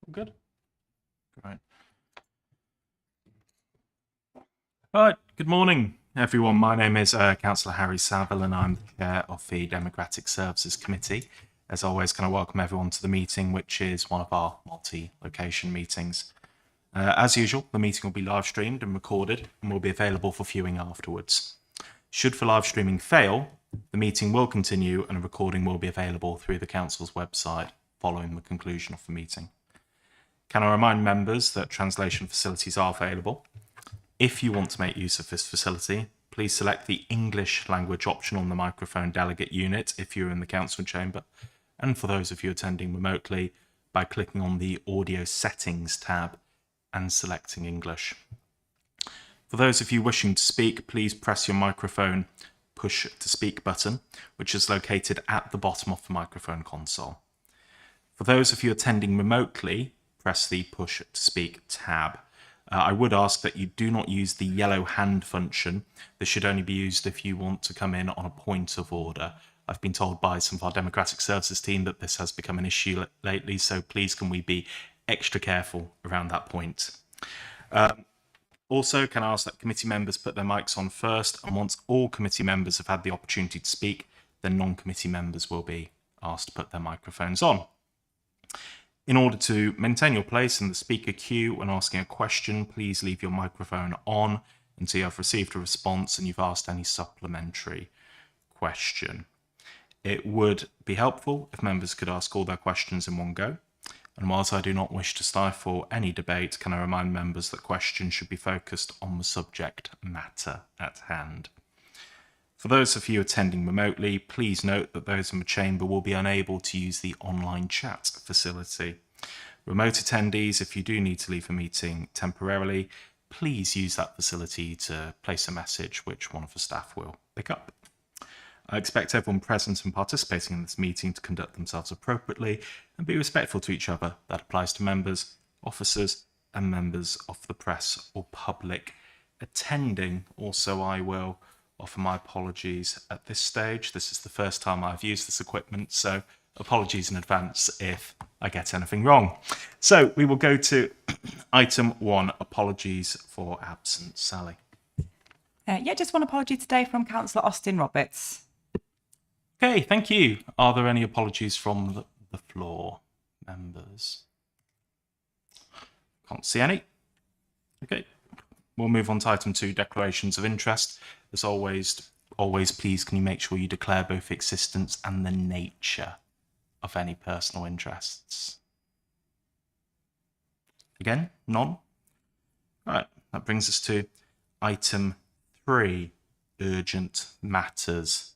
All good? Great. All right, good morning, everyone. My name is Councillor Harry Saville, and I'm the Chair of the Democratic Services Committee. As always, can I welcome everyone to the meeting, which is one of our multi-location meetings. As usual, the meeting will be live streamed and recorded and will be available for viewing afterwards. Should the live streaming fail, the meeting will continue and a recording will be available through the Council's website following the conclusion of the meeting. Can I remind members that translation facilities are available? If you want to make use of this facility, please select the English language option on the microphone delegate unit if you're in the council chamber, and for those of you attending remotely, by clicking on the audio settings tab and selecting English. For those of you wishing to speak, please press your microphone push to speak button, which is located at the bottom of the microphone console. For those of you attending remotely, press the push to speak tab. I would ask that you do not use the yellow hand function. This should only be used if you want to come in on a point of order. I've been told by some of our Democratic Services team that this has become an issue lately, so please can we be extra careful around that point. Also, can I ask that committee members put their mics on first, and once all committee members have had the opportunity to speak, then non-committee members will be asked to put their microphones on. In order to maintain your place in the speaker queue when asking a question, please leave your microphone on until you have received a response and you've asked any supplementary question. It would be helpful if members could ask all their questions in one go. And whilst I do not wish to stifle any debate, can I remind members that questions should be focused on the subject matter at hand. For those of you attending remotely, please note that those in the chamber will be unable to use the online chat facility. Remote attendees, if you do need to leave a meeting temporarily, please use that facility to place a message which one of the staff will pick up. I expect everyone present and participating in this meeting to conduct themselves appropriately and be respectful to each other. That applies to members, officers, and members of the press or public attending. Also, I will offer my apologies at this stage. This is the first time I've used this equipment, so apologies in advance if I get anything wrong. So we will go to item 1, apologies for absence. Sally. Just one apology today from Councillor Austin Roberts. Okay, thank you. Are there any apologies from the floor, members? Can't see any. Okay, we'll move on to item 2, declarations of interest. As always, please can you make sure you declare both the existence and the nature of any personal interests? Again, none? Right, that brings us to item 3, urgent matters.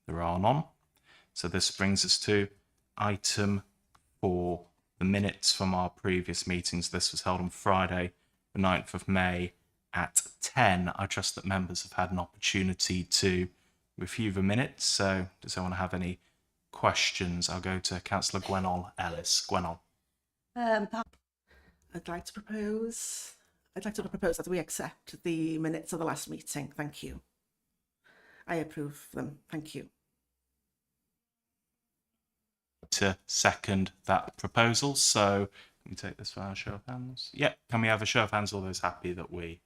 There are none. So this brings us to item 4, the minutes from our previous meetings. This was held on Friday, the 9th of May at 10. I trust that members have had an opportunity to review the minutes. So does anyone have any questions? I'll go to Councillor Gwenol Ellis. Gwenol. I'd like to propose that we accept the minutes of the last meeting. Thank you. I approve them. Thank you. To second that proposal. So can we take this for our show of hands? Yeah, can we have a show of hands, all those happy that we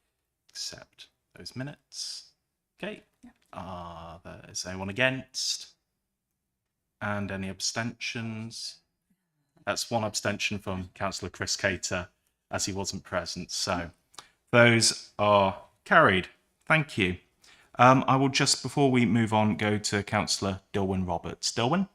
accept those minutes? Okay. Is anyone against? And any abstentions? That's one abstention from Councillor Chris Cater, as he wasn't present. So those are carried. Thank you. I will just, before we move on, go to Councillor Dilwyn Roberts. Dilwyn?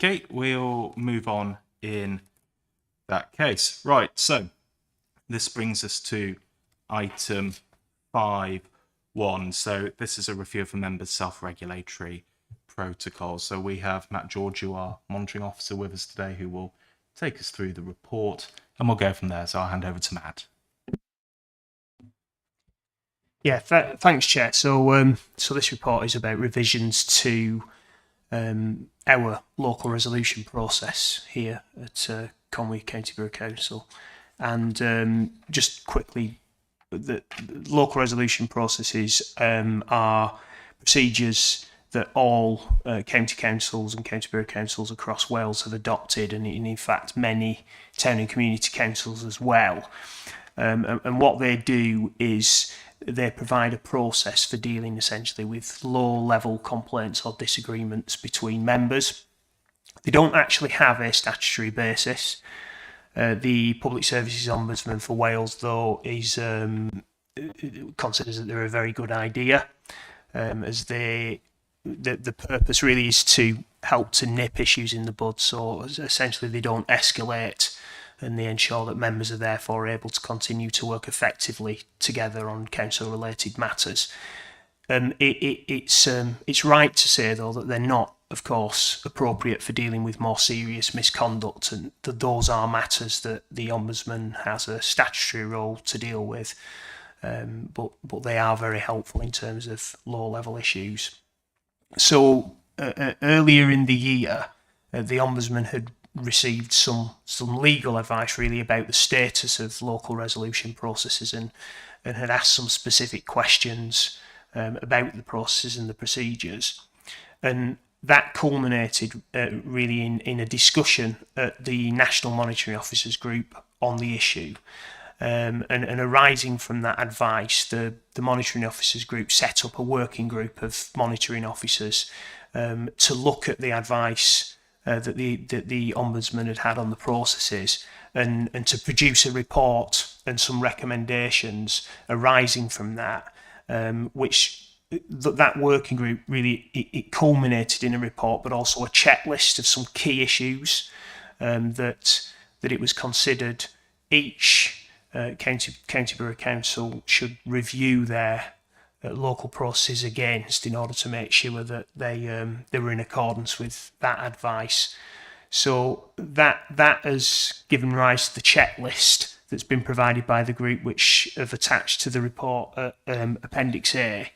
Okay, we'll move on in that case. Right, so this brings us to item 5.1. So this is a review of a member's self-regulatory protocol. So we have Matt George, our monitoring officer, with us today, who will take us through the report, and we'll go from there. So I'll hand over to Matt. Yeah, thanks, Chair. So this report is about revisions to our local resolution process here at Conwy County Borough Council. And just quickly, the local resolution processes are procedures that all county councils and county borough councils across Wales have adopted, and in fact many town and community councils as well. And what they do is they provide a process for dealing essentially with low-level complaints or disagreements between members. They don't actually have a statutory basis. The Public Services Ombudsman for Wales, though, is considers that they're a very good idea, as the purpose really is to help to nip issues in the bud. So essentially, they don't escalate, and they ensure that members are therefore able to continue to work effectively together on council-related matters. It's right to say, though, that they're not, of course, appropriate for dealing with more serious misconduct, and that those are matters that the Ombudsman has a statutory role to deal with. But they are very helpful in terms of low-level issues. So earlier in the year, the Ombudsman had received some legal advice really about the status of local resolution processes, and had asked some specific questions about the processes and the procedures. And that culminated really in a discussion at the National Monitoring Officers Group on the issue. And arising from that advice, the Monitoring Officers Group set up a working group of monitoring officers to look at the advice that the Ombudsman had on the processes, and to produce a report and some recommendations arising from that, which that working group really it culminated in a report, but also a checklist of some key issues that it was considered each county borough council should review their local processes against, in order to make sure that they were in accordance with that advice. So that has given rise to the checklist that's been provided by the group, which have attached to the report Appendix A.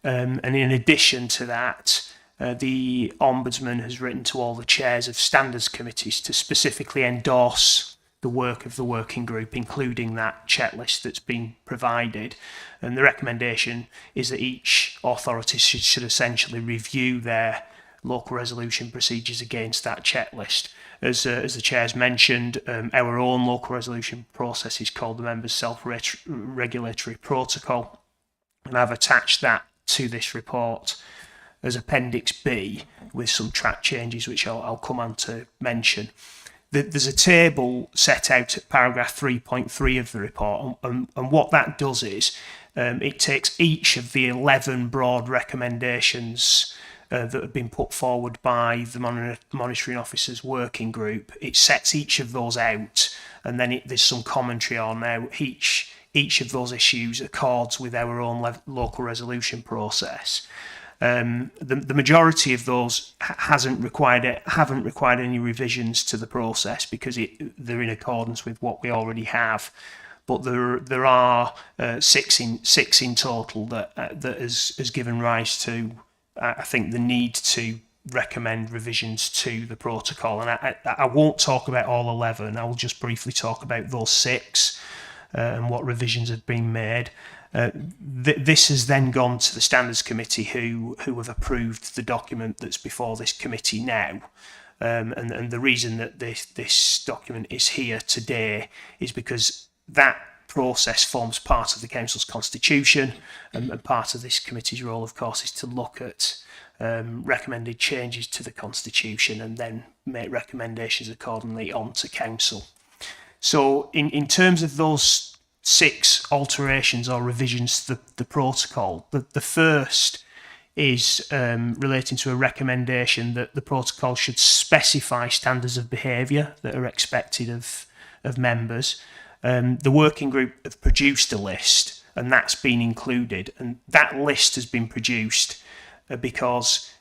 And in addition to that, the Ombudsman has written to all the chairs of standards committees to specifically endorse the work of the working group, including that checklist that's been provided. And the recommendation is that each authority should essentially review their local resolution procedures against that checklist. As the chairs mentioned, our own local resolution process is called the Members' Self-Regulatory Protocol, and I've attached that to this report as Appendix B with some track changes, which I'll come on to mention. There's a table set out at paragraph 3.3 of the report, and what that does is it takes each of the 11 broad recommendations that have been put forward by the Monitoring Officers Working Group. It sets each of those out, and then there's some commentary on how each of those issues accords with our own local resolution process. The majority of those haven't required any revisions to the process, because they're in accordance with what we already have. But there are six in total that has given rise to, I think, the need to recommend revisions to the protocol. And I won't talk about all 11. I will just briefly talk about those 6 and what revisions have been made. This has then gone to the Standards Committee, who have approved the document that's before this committee now. And the reason that this document is here today is because that process forms part of the Council's constitution, and part of this committee's role, of course, is to look at recommended changes to the constitution and then make recommendations accordingly on to Council. So in terms of those 6 alterations or revisions to the protocol, the first is relating to a recommendation that the protocol should specify standards of behaviour that are expected of members. The working group have produced a list, and that's been included, and that list has been produced because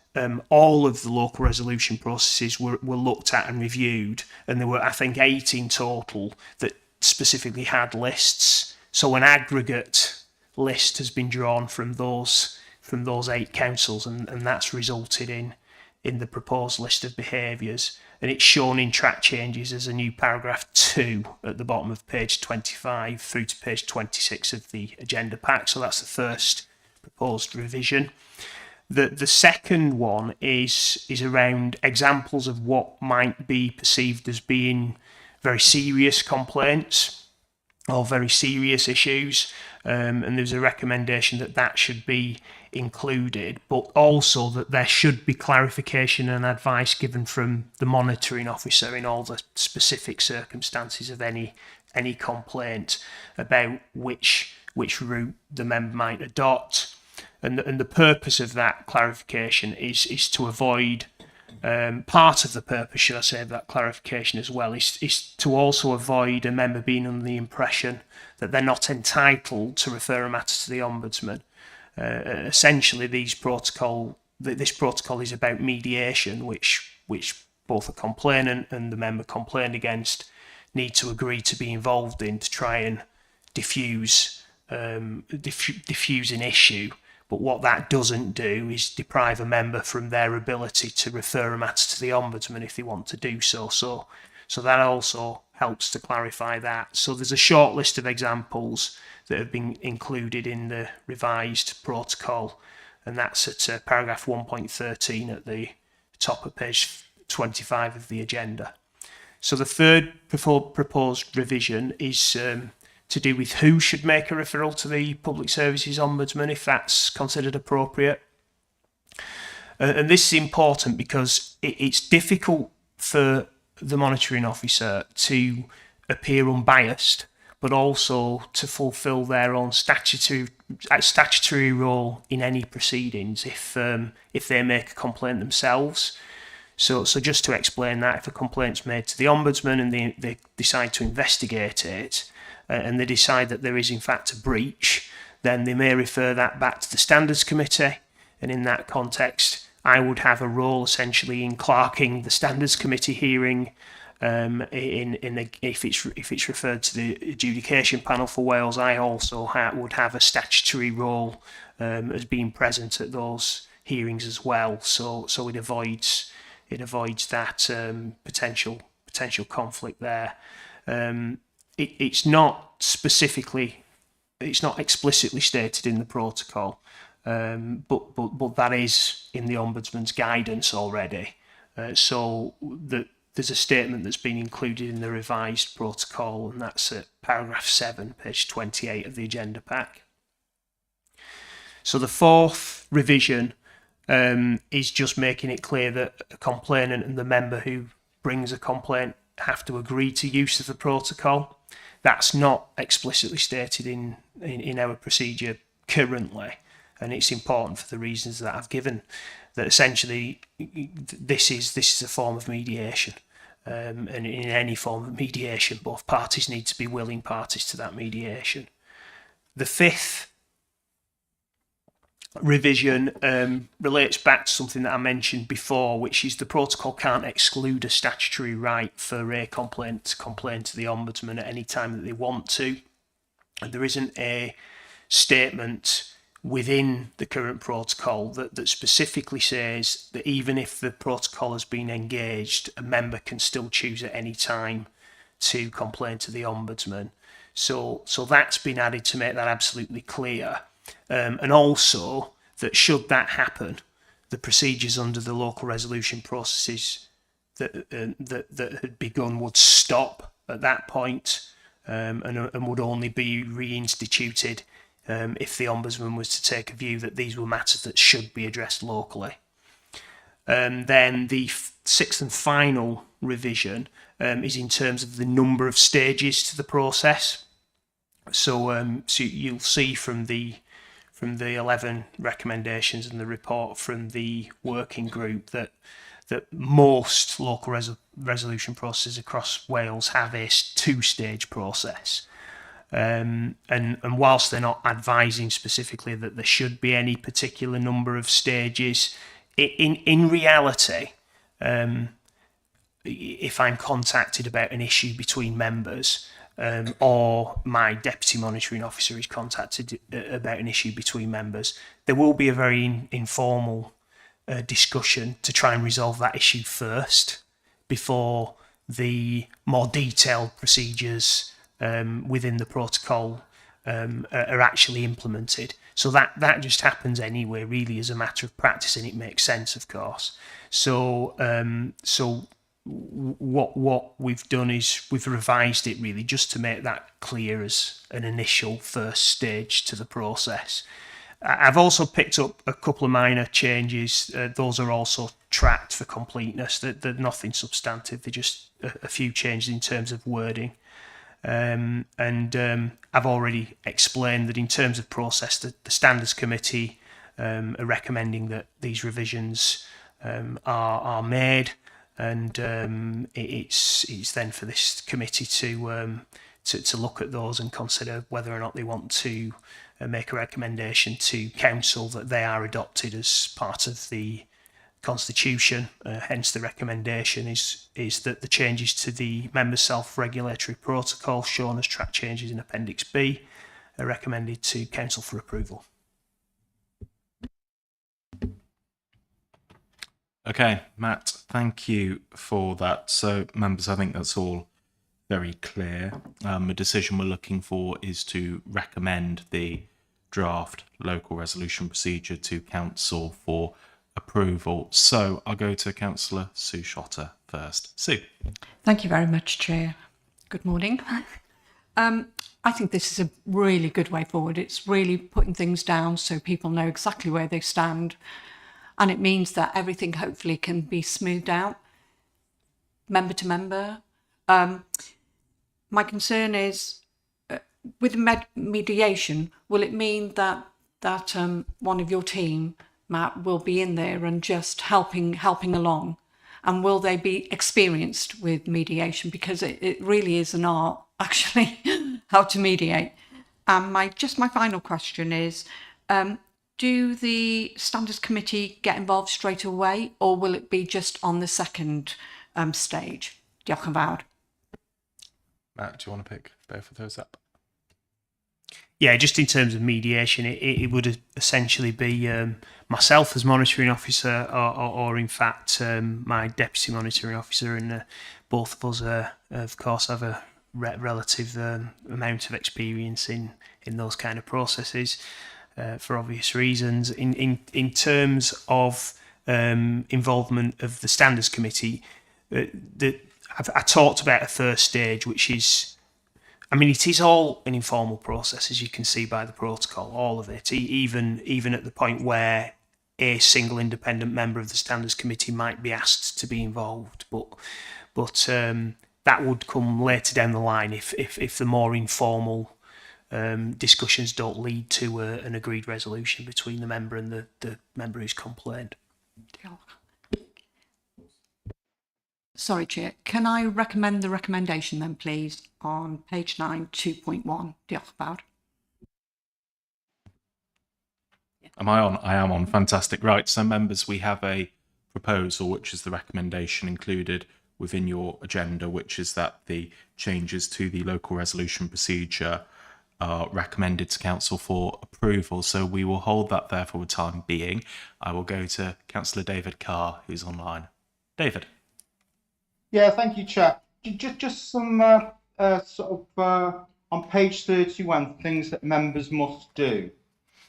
all of the local resolution processes were looked at and reviewed, and there were, I think, 8 in total that specifically had lists. So an aggregate list has been drawn from those 8 councils, and that's resulted in in the proposed list of behaviours, and it's shown in track changes as a new paragraph 2 at the bottom of page 25 through to page 26 of the agenda pack. So that's the first proposed revision. The second one is around examples of what might be perceived as being very serious complaints or very serious issues, and there's a recommendation that should be included, but also that there should be clarification and advice given from the monitoring officer in all the specific circumstances of any complaint about which route the member might adopt. And the purpose of that clarification is to avoid, part of the purpose, should I say, of that clarification as well, is to also avoid a member being under the impression that they're not entitled to refer a matter to the Ombudsman. Essentially, this protocol is about mediation, which both the complainant and the member complained against need to agree to be involved in to try and diffuse an issue. But what that doesn't do is deprive a member from their ability to refer a matter to the Ombudsman if they want to do so. So that also helps to clarify that. So there's a short list of examples that have been included in the revised protocol, and that's at paragraph 1.13 at the top of page 25 of the agenda. So the third proposed revision is to do with who should make a referral to the Public Services Ombudsman if that's considered appropriate. And this is important because it's difficult for the monitoring officer to appear unbiased, but also to fulfil their own statutory role in any proceedings if they make a complaint themselves. So just to explain that, if a complaint's made to the Ombudsman and they decide to investigate it, and they decide that there is in fact a breach, then they may refer that back to the Standards Committee, and in that context I would have a role essentially in clerking the Standards Committee hearing if it's referred to the adjudication panel for Wales. I also would have a statutory role as being present at those hearings as well, so it avoids that potential conflict there. It's not explicitly stated in the protocol, but that is in the Ombudsman's guidance already. So there's a statement that's been included in the revised protocol, and that's at paragraph 7, page 28 of the agenda pack. So the fourth revision is just making it clear that a complainant and the member who brings a complaint have to agree to use of the protocol. That's not explicitly stated in our procedure currently, and it's important for the reasons that I've given, that essentially this is a form of mediation, and in any form of mediation both parties need to be willing parties to that mediation. The fifth revision relates back to something that I mentioned before, which is the protocol can't exclude a statutory right for a complaint to complain to the Ombudsman at any time that they want to. And there isn't a statement within the current protocol that specifically says that even if the protocol has been engaged, a member can still choose at any time to complain to the Ombudsman. So that's been added to make that absolutely clear. And also that should that happen, the procedures under the local resolution processes that had begun would stop at that point, and would only be reinstituted if the Ombudsman was to take a view that these were matters that should be addressed locally. Then the sixth and final revision is in terms of the number of stages to the process. So you'll see from the 11 recommendations and the report from the working group that most local resolution processes across Wales have a two-stage process. And whilst they're not advising specifically that there should be any particular number of stages, in reality, if I'm contacted about an issue between members, or my deputy monitoring officer is contacted about an issue between members, there will be a very informal discussion to try and resolve that issue first before the more detailed procedures within the protocol are actually implemented. So that just happens anyway, really, as a matter of practice, and it makes sense, of course. So what we've done is we've revised it really just to make that clear as an initial first stage to the process. I've also picked up a couple of minor changes. Those are also tracked for completeness. They're nothing substantive. They're just a few changes in terms of wording. And I've already explained that in terms of process, the Standards Committee are recommending that these revisions are made, and it's then for this committee to look at those and consider whether or not they want to make a recommendation to council that they are adopted as part of the Constitution. Hence the recommendation is that the changes to the Members' Self-Regulatory Protocol shown as track changes in Appendix B are recommended to council for approval. Okay, Matt, thank you for that. So, members, I think that's all very clear. The decision we're looking for is to recommend the draft local resolution procedure to council for approval. So I'll go to Councillor Sue Shotter first. Sue. Thank you very much, Chair. Good morning. I think this is a really good way forward. It's really putting things down so people know exactly where they stand. And it means that everything hopefully can be smoothed out, member to member. My concern is, with mediation, will it mean that one of your team, Matt, will be in there and just helping along? And will they be experienced with mediation? Because it really is an art, actually, how to mediate. And my final question is, do the Standards Committee get involved straight away, or will it be just on the second stage? Diolch yn fawr. Matt, do you want to pick both of those up? Yeah, just in terms of mediation, it would essentially be myself as monitoring officer, or in fact my deputy monitoring officer, and both of us, of course, have a relative amount of experience in those kind of processes for obvious reasons. In terms of involvement of the Standards Committee, I talked about a first stage, which is, I mean, it is all an informal process, as you can see by the protocol, all of it, even at the point where a single independent member of the Standards Committee might be asked to be involved. But that would come later down the line if the more informal discussions don't lead to an agreed resolution between the member and the member who's complained. Sorry, Chair. Can I recommend the recommendation then, please, on page 9, 2.1? Diolch yn fawr. Am I on? I am on. Fantastic. Right. So, members, we have a proposal, which is the recommendation included within your agenda, which is that the changes to the local resolution procedure are recommended to council for approval. So we will hold that there for the time being. I will go to Councillor David Carr, who's online. David. Yeah, thank you, Chair. Just some on page 31, things that members must do.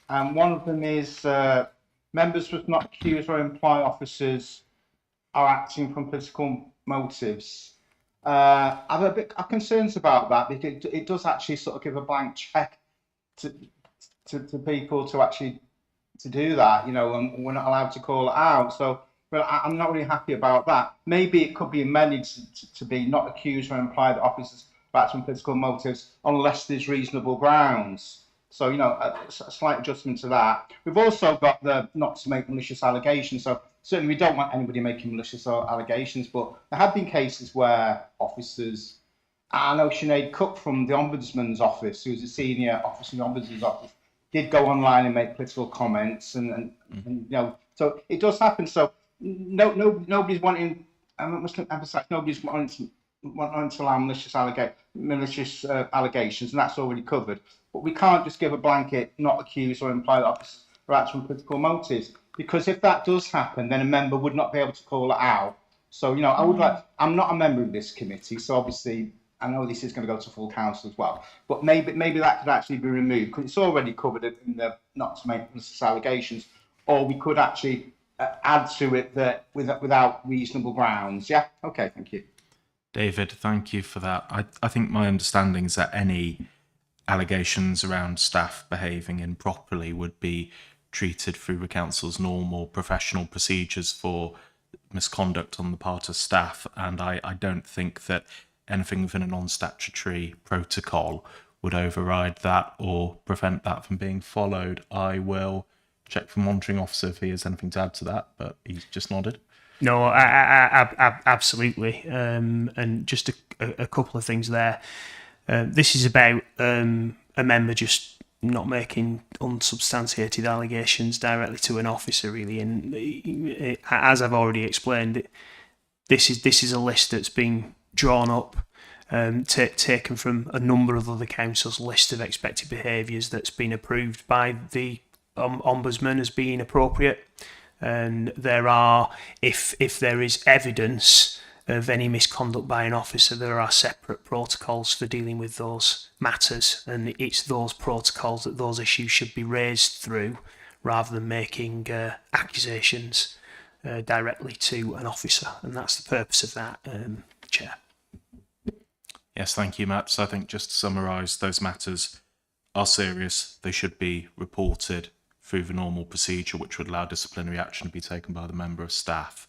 And one of them is members must not accuse or imply officers are acting from political motives. I have concerns about that, because it does actually sort of give a blank check to people to actually to do that, you know, and we're not allowed to call it out. So, well, I'm not really happy about that. Maybe it could be amended to be not accused or imply that officers are acting from political motives unless there's reasonable grounds. So, you know, a slight adjustment to that. We've also got the not to make malicious allegations. So certainly we don't want anybody making malicious allegations, but there have been cases where officers, I know Sinead Cook from the Ombudsman's office, who's a senior officer in the Ombudsman's office, did go online and make political comments, and you know, so it does happen. So nobody's wanting, I must emphasise, nobody's wanting to allow malicious allegations, and that's already covered. But we can't just give a blanket, not accuse or imply that officers are acting from political motives. because if that does happen, then a member would not be able to call it out. So, you know, I would like, I'm not a member of this committee, so obviously I know this is going to go to full council as well, but maybe that could actually be removed because it's already covered in the not to make unnecessary allegations, or we could actually add to it that without reasonable grounds. Yeah, okay, thank you. David, thank you for that. I think my understanding is that any allegations around staff behaving improperly would be treated through the council's normal professional procedures for misconduct on the part of staff, and I don't think that anything within a non-statutory protocol would override that or prevent that from being followed. I will check for monitoring officer if he has anything to add to that, but he's just nodded. No, absolutely. And just a couple of things there. This is about a member just not making unsubstantiated allegations directly to an officer, really. And as I've already explained, this is a list that's been drawn up, taken from a number of other councils' list of expected behaviours that's been approved by the Ombudsman as being appropriate. And there are, if there is evidence of any misconduct by an officer, there are separate protocols for dealing with those matters, and it's those protocols that those issues should be raised through, rather than making accusations directly to an officer, and that's the purpose of that, Chair. Yes, thank you, Matt. So I think just to summarise, those matters are serious. They should be reported through the normal procedure, which would allow disciplinary action to be taken by the member of staff.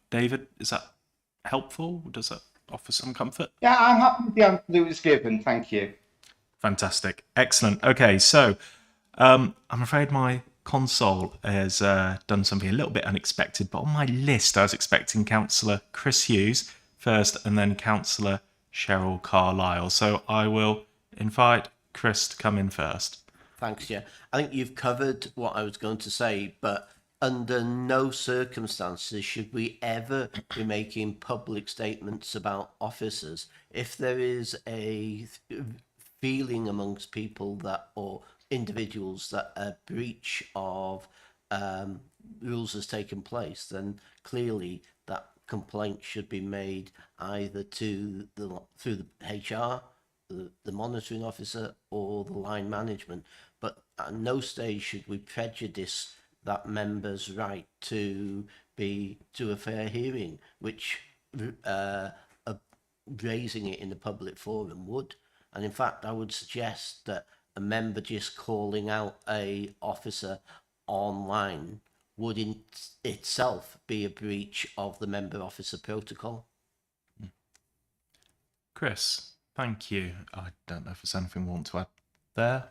David, is that helpful? Does that offer some comfort? Yeah, I'm happy with the answer that was given. Thank you. Fantastic. Excellent. Okay, so I'm afraid my console has done something a little bit unexpected, but on my list I was expecting Councillor Chris Hughes first and then Councillor Cheryl Carlisle. So I will invite Chris to come in first. Thanks, yeah. I think you've covered what I was going to say, but under no circumstances should we ever be making public statements about officers. If there is a feeling amongst people that, or individuals, that a breach of rules has taken place, then clearly that complaint should be made either to through the HR, the monitoring officer, or the line management. But at no stage should we prejudice that member's right to a fair hearing, which raising it in the public forum would. And in fact, I would suggest that a member just calling out a officer online would in itself be a breach of the member officer protocol. Chris, thank you. I don't know if there's anything we want to add there.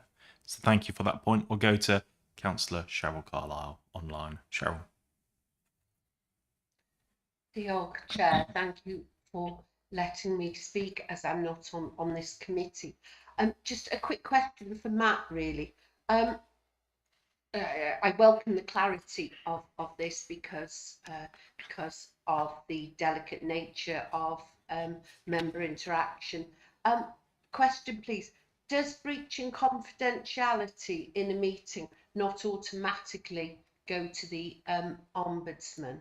So thank you for that point. We'll go to Councillor Cheryl Carlisle online. Cheryl. Diolch, Chair. Thank you for letting me speak, as I'm not on this committee. Just a quick question for Matt, really. I welcome the clarity of this because of the delicate nature of member interaction. Question, please. Does breaching confidentiality in a meeting not automatically go to the Ombudsman?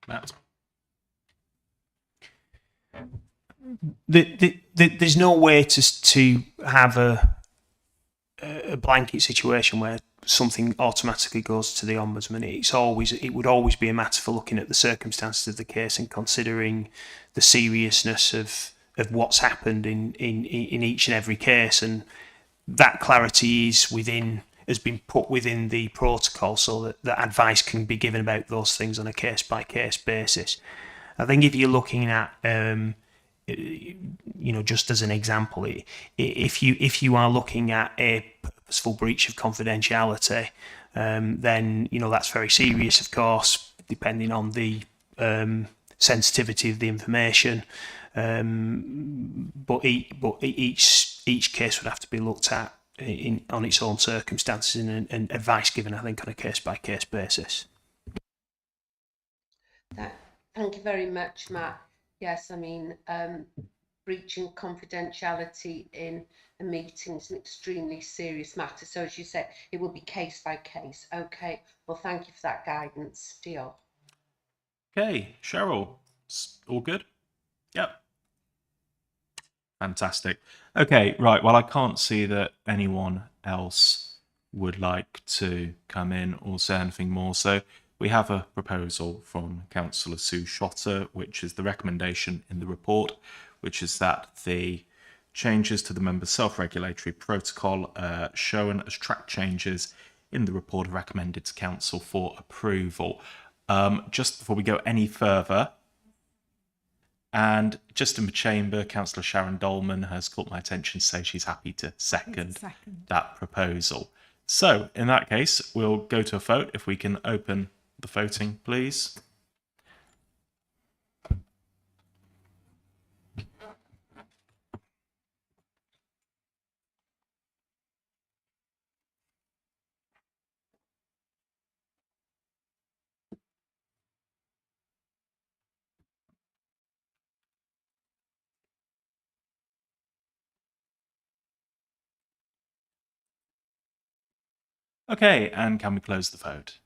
Matt. There's no way to have a blanket situation where something automatically goes to the Ombudsman. It would always be a matter for looking at the circumstances of the case and considering the seriousness of what's happened in each and every case, and that clarity has been put within the protocol so that advice can be given about those things on a case by case basis. I think if you're looking at just as an example, if you are looking at a purposeful breach of confidentiality, then that's very serious, of course, depending on the sensitivity of the information. But each case would have to be looked at on its own circumstances and advice given, I think, on a case by case basis. Thank you very much, Matt. Yes, I mean, breaching confidentiality in a meeting is an extremely serious matter. So as you said, it will be case by case. Okay, well, thank you for that guidance. Diolch. Okay, Cheryl, all good? Yep. Fantastic. Okay, right. Well, I can't see that anyone else would like to come in or say anything more. So we have a proposal from Councillor Sue Shotter, which is the recommendation in the report, which is that the changes to the members' self-regulatory protocol shown as track changes in the report are recommended to Council for approval. Just before we go any further, and just in the chamber, Councillor Sharon Dolman has caught my attention to say she's happy to second that proposal. So in that case, we'll go to a vote. If we can open the voting, please. Okay, and can we close the vote?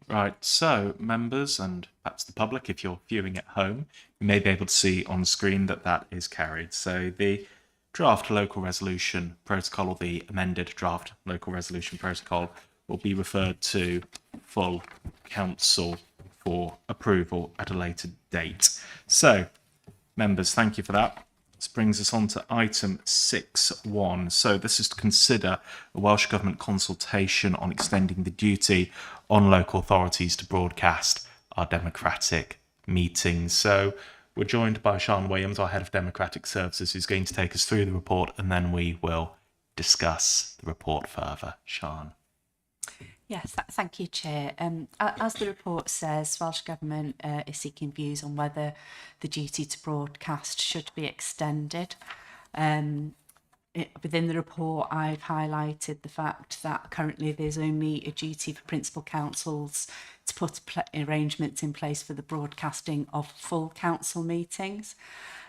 Right, so members and perhaps the public, if you're viewing at home, you may be able to see on screen that that is carried. So the draft local resolution protocol, or the amended draft local resolution protocol, will be referred to full council for approval at a later date. So, members, thank you for that. This brings us on to item 6.1. So this is to consider a Welsh Government consultation on extending the duty on local authorities to broadcast our democratic meetings. So we're joined by Sian Williams, our Head of Democratic Services, who's going to take us through the report, and then we will discuss the report further. Sian. Yes, thank you, Chair. As the report says, Welsh Government is seeking views on whether the duty to broadcast should be extended. Within the report, I've highlighted the fact that currently there's only a duty for principal councils to put arrangements in place for the broadcasting of full council meetings.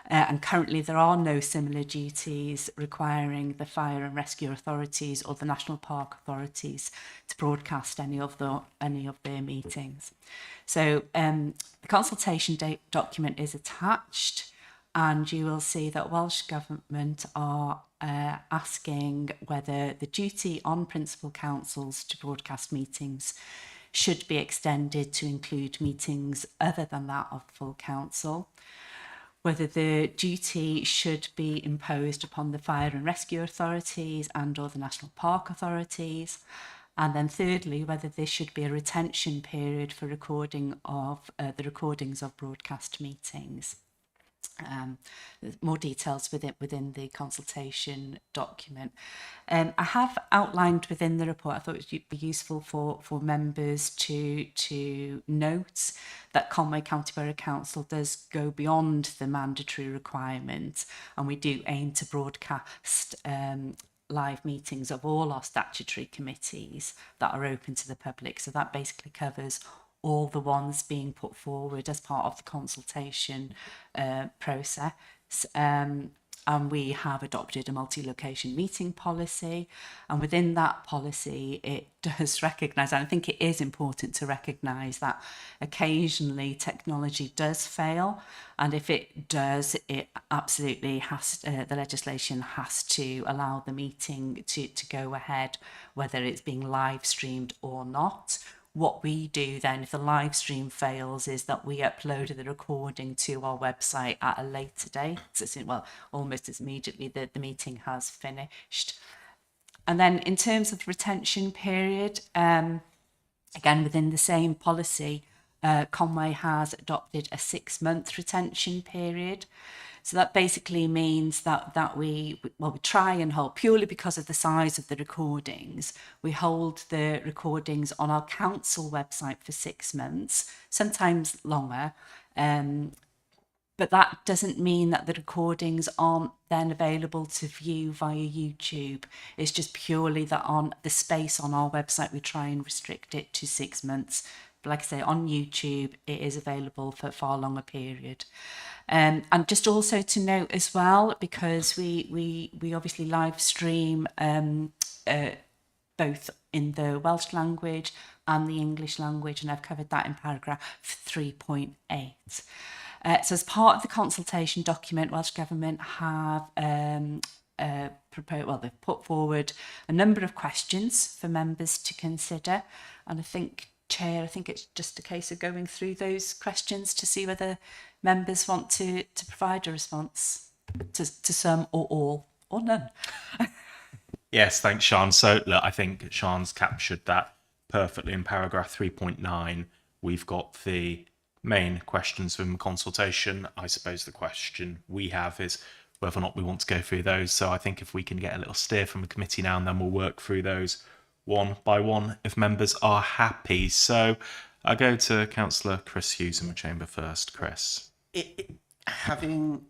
And currently there are no similar duties requiring the fire and rescue authorities or the national park authorities to broadcast any of their meetings. So the consultation document is attached, and you will see that Welsh Government are asking whether the duty on principal councils to broadcast meetings should be extended to include meetings other than that of full council, whether the duty should be imposed upon the fire and rescue authorities and or the national park authorities, and then thirdly, whether there should be a retention period for recording of the recordings of broadcast meetings. There's more details within the consultation document. I have outlined within the report, I thought it would be useful for members to note that Conway County Borough Council does go beyond the mandatory requirement, and we do aim to broadcast live meetings of all our statutory committees that are open to the public. So that basically covers all the ones being put forward as part of the consultation process. And we have adopted a multi-location meeting policy, and within that policy it does recognise, and I think it is important to recognise, that occasionally technology does fail, and if it does, it absolutely has the legislation has to allow the meeting to go ahead, whether it's being live streamed or not. What we do then, if the live stream fails, is that we upload the recording to our website at a later date. Well, almost as immediately that the meeting has finished. And then in terms of the retention period, again, within the same policy, Conway has adopted a 6-month retention period. So that basically means that we try and hold, purely because of the size of the recordings, we hold the recordings on our council website for 6 months, sometimes longer. But that doesn't mean that the recordings aren't then available to view via YouTube. It's just purely that on the space on our website, we try and restrict it to 6 months But like I say, on YouTube, it is available for a far longer period. And just also to note as well, because we obviously live stream both in the Welsh language and the English language, and I've covered that in paragraph 3.8. So as part of the consultation document, Welsh Government have they've put forward a number of questions for members to consider, and I think, Chair, I think it's just a case of going through those questions to see whether members want to provide a response to some or all or none. Yes, thanks, Sean. So, look, I think Sean's captured that perfectly in paragraph 3.9. We've got the main questions from the consultation. I suppose the question we have is whether or not we want to go through those. So I think if we can get a little steer from the committee now, and then we'll work through those one by one if members are happy. So I go to Councillor Chris Hughes in the chamber first. Chris. Having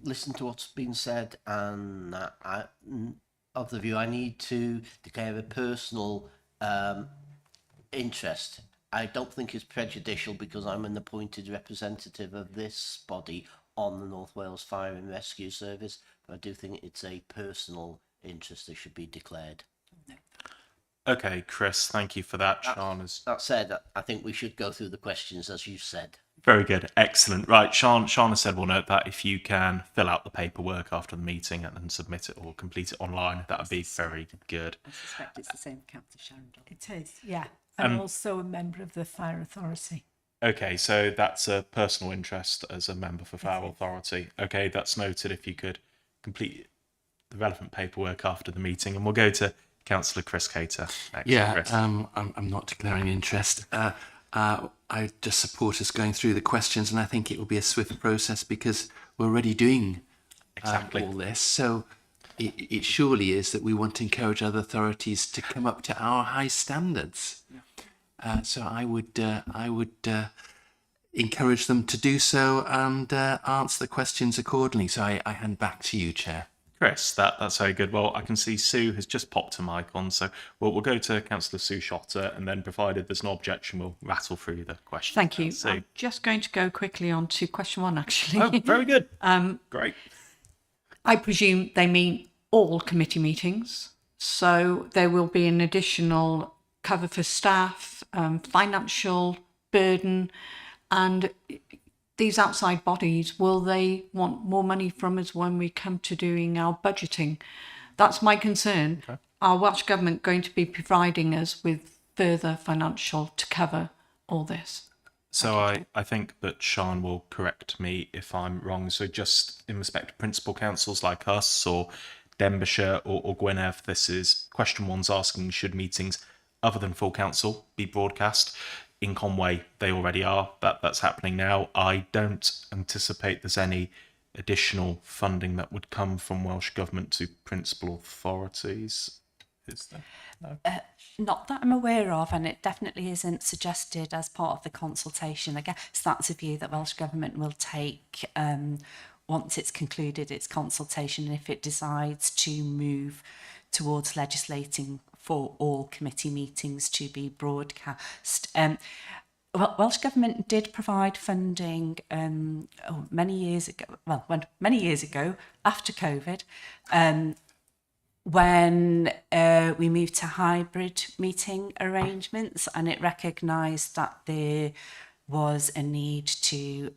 listened to what's been said, and of the view I need to declare a personal interest. I don't think it's prejudicial because I'm an appointed representative of this body on the North Wales Fire and Rescue Service, but I do think it's a personal interest that should be declared. Okay, Chris, thank you for that. Sean is... That said, I think we should go through the questions as you said. Very good, excellent. Right, Sean has said we'll note that if you can fill out the paperwork after the meeting and then submit it or complete it online, that would be very good. I suspect it's the same for Councillor Sharon. It is, yeah. And also a member of the Fire Authority. Okay, so that's a personal interest as a member for Fire Authority. Okay, that's noted. If you could complete the relevant paperwork after the meeting, and we'll go to Councillor Chris Cater next. Yeah, Chris. I'm not declaring interest. I just support us going through the questions, and I think it will be a swift process because we're already doing Exactly. all this. So it surely is that we want to encourage other authorities to come up to our high standards. So I would encourage them to do so and answer the questions accordingly. So I hand back to you, Chair. Chris, that's very good. Well, I can see Sue has just popped her mic on, so we'll go to Councillor Sue Shotter, and then provided there's no objection, we'll rattle through the questions. Thank you. Sue. I'm just going to go quickly on to question one, actually. Oh, very good. Great. I presume they mean all committee meetings. So there will be an additional cover for staff, financial burden, and these outside bodies, will they want more money from us when we come to doing our budgeting? That's my concern. Okay. Are Welsh Government going to be providing us with further financial to cover all this? So I think that Sean will correct me if I'm wrong. So just in respect to principal councils like us or Denbighshire or Gwynedd, this is question one's asking, should meetings other than full council be broadcast? In Conway, they already are. That's happening now. I don't anticipate there's any additional funding that would come from Welsh Government to principal authorities. Is there? No? Not that I'm aware of, and it definitely isn't suggested as part of the consultation. I guess that's a view that Welsh Government will take once it's concluded its consultation, and if it decides to move towards legislating for all committee meetings to be broadcast. Welsh Government did provide funding many years ago after COVID, when we moved to hybrid meeting arrangements, and it recognised that there was a need to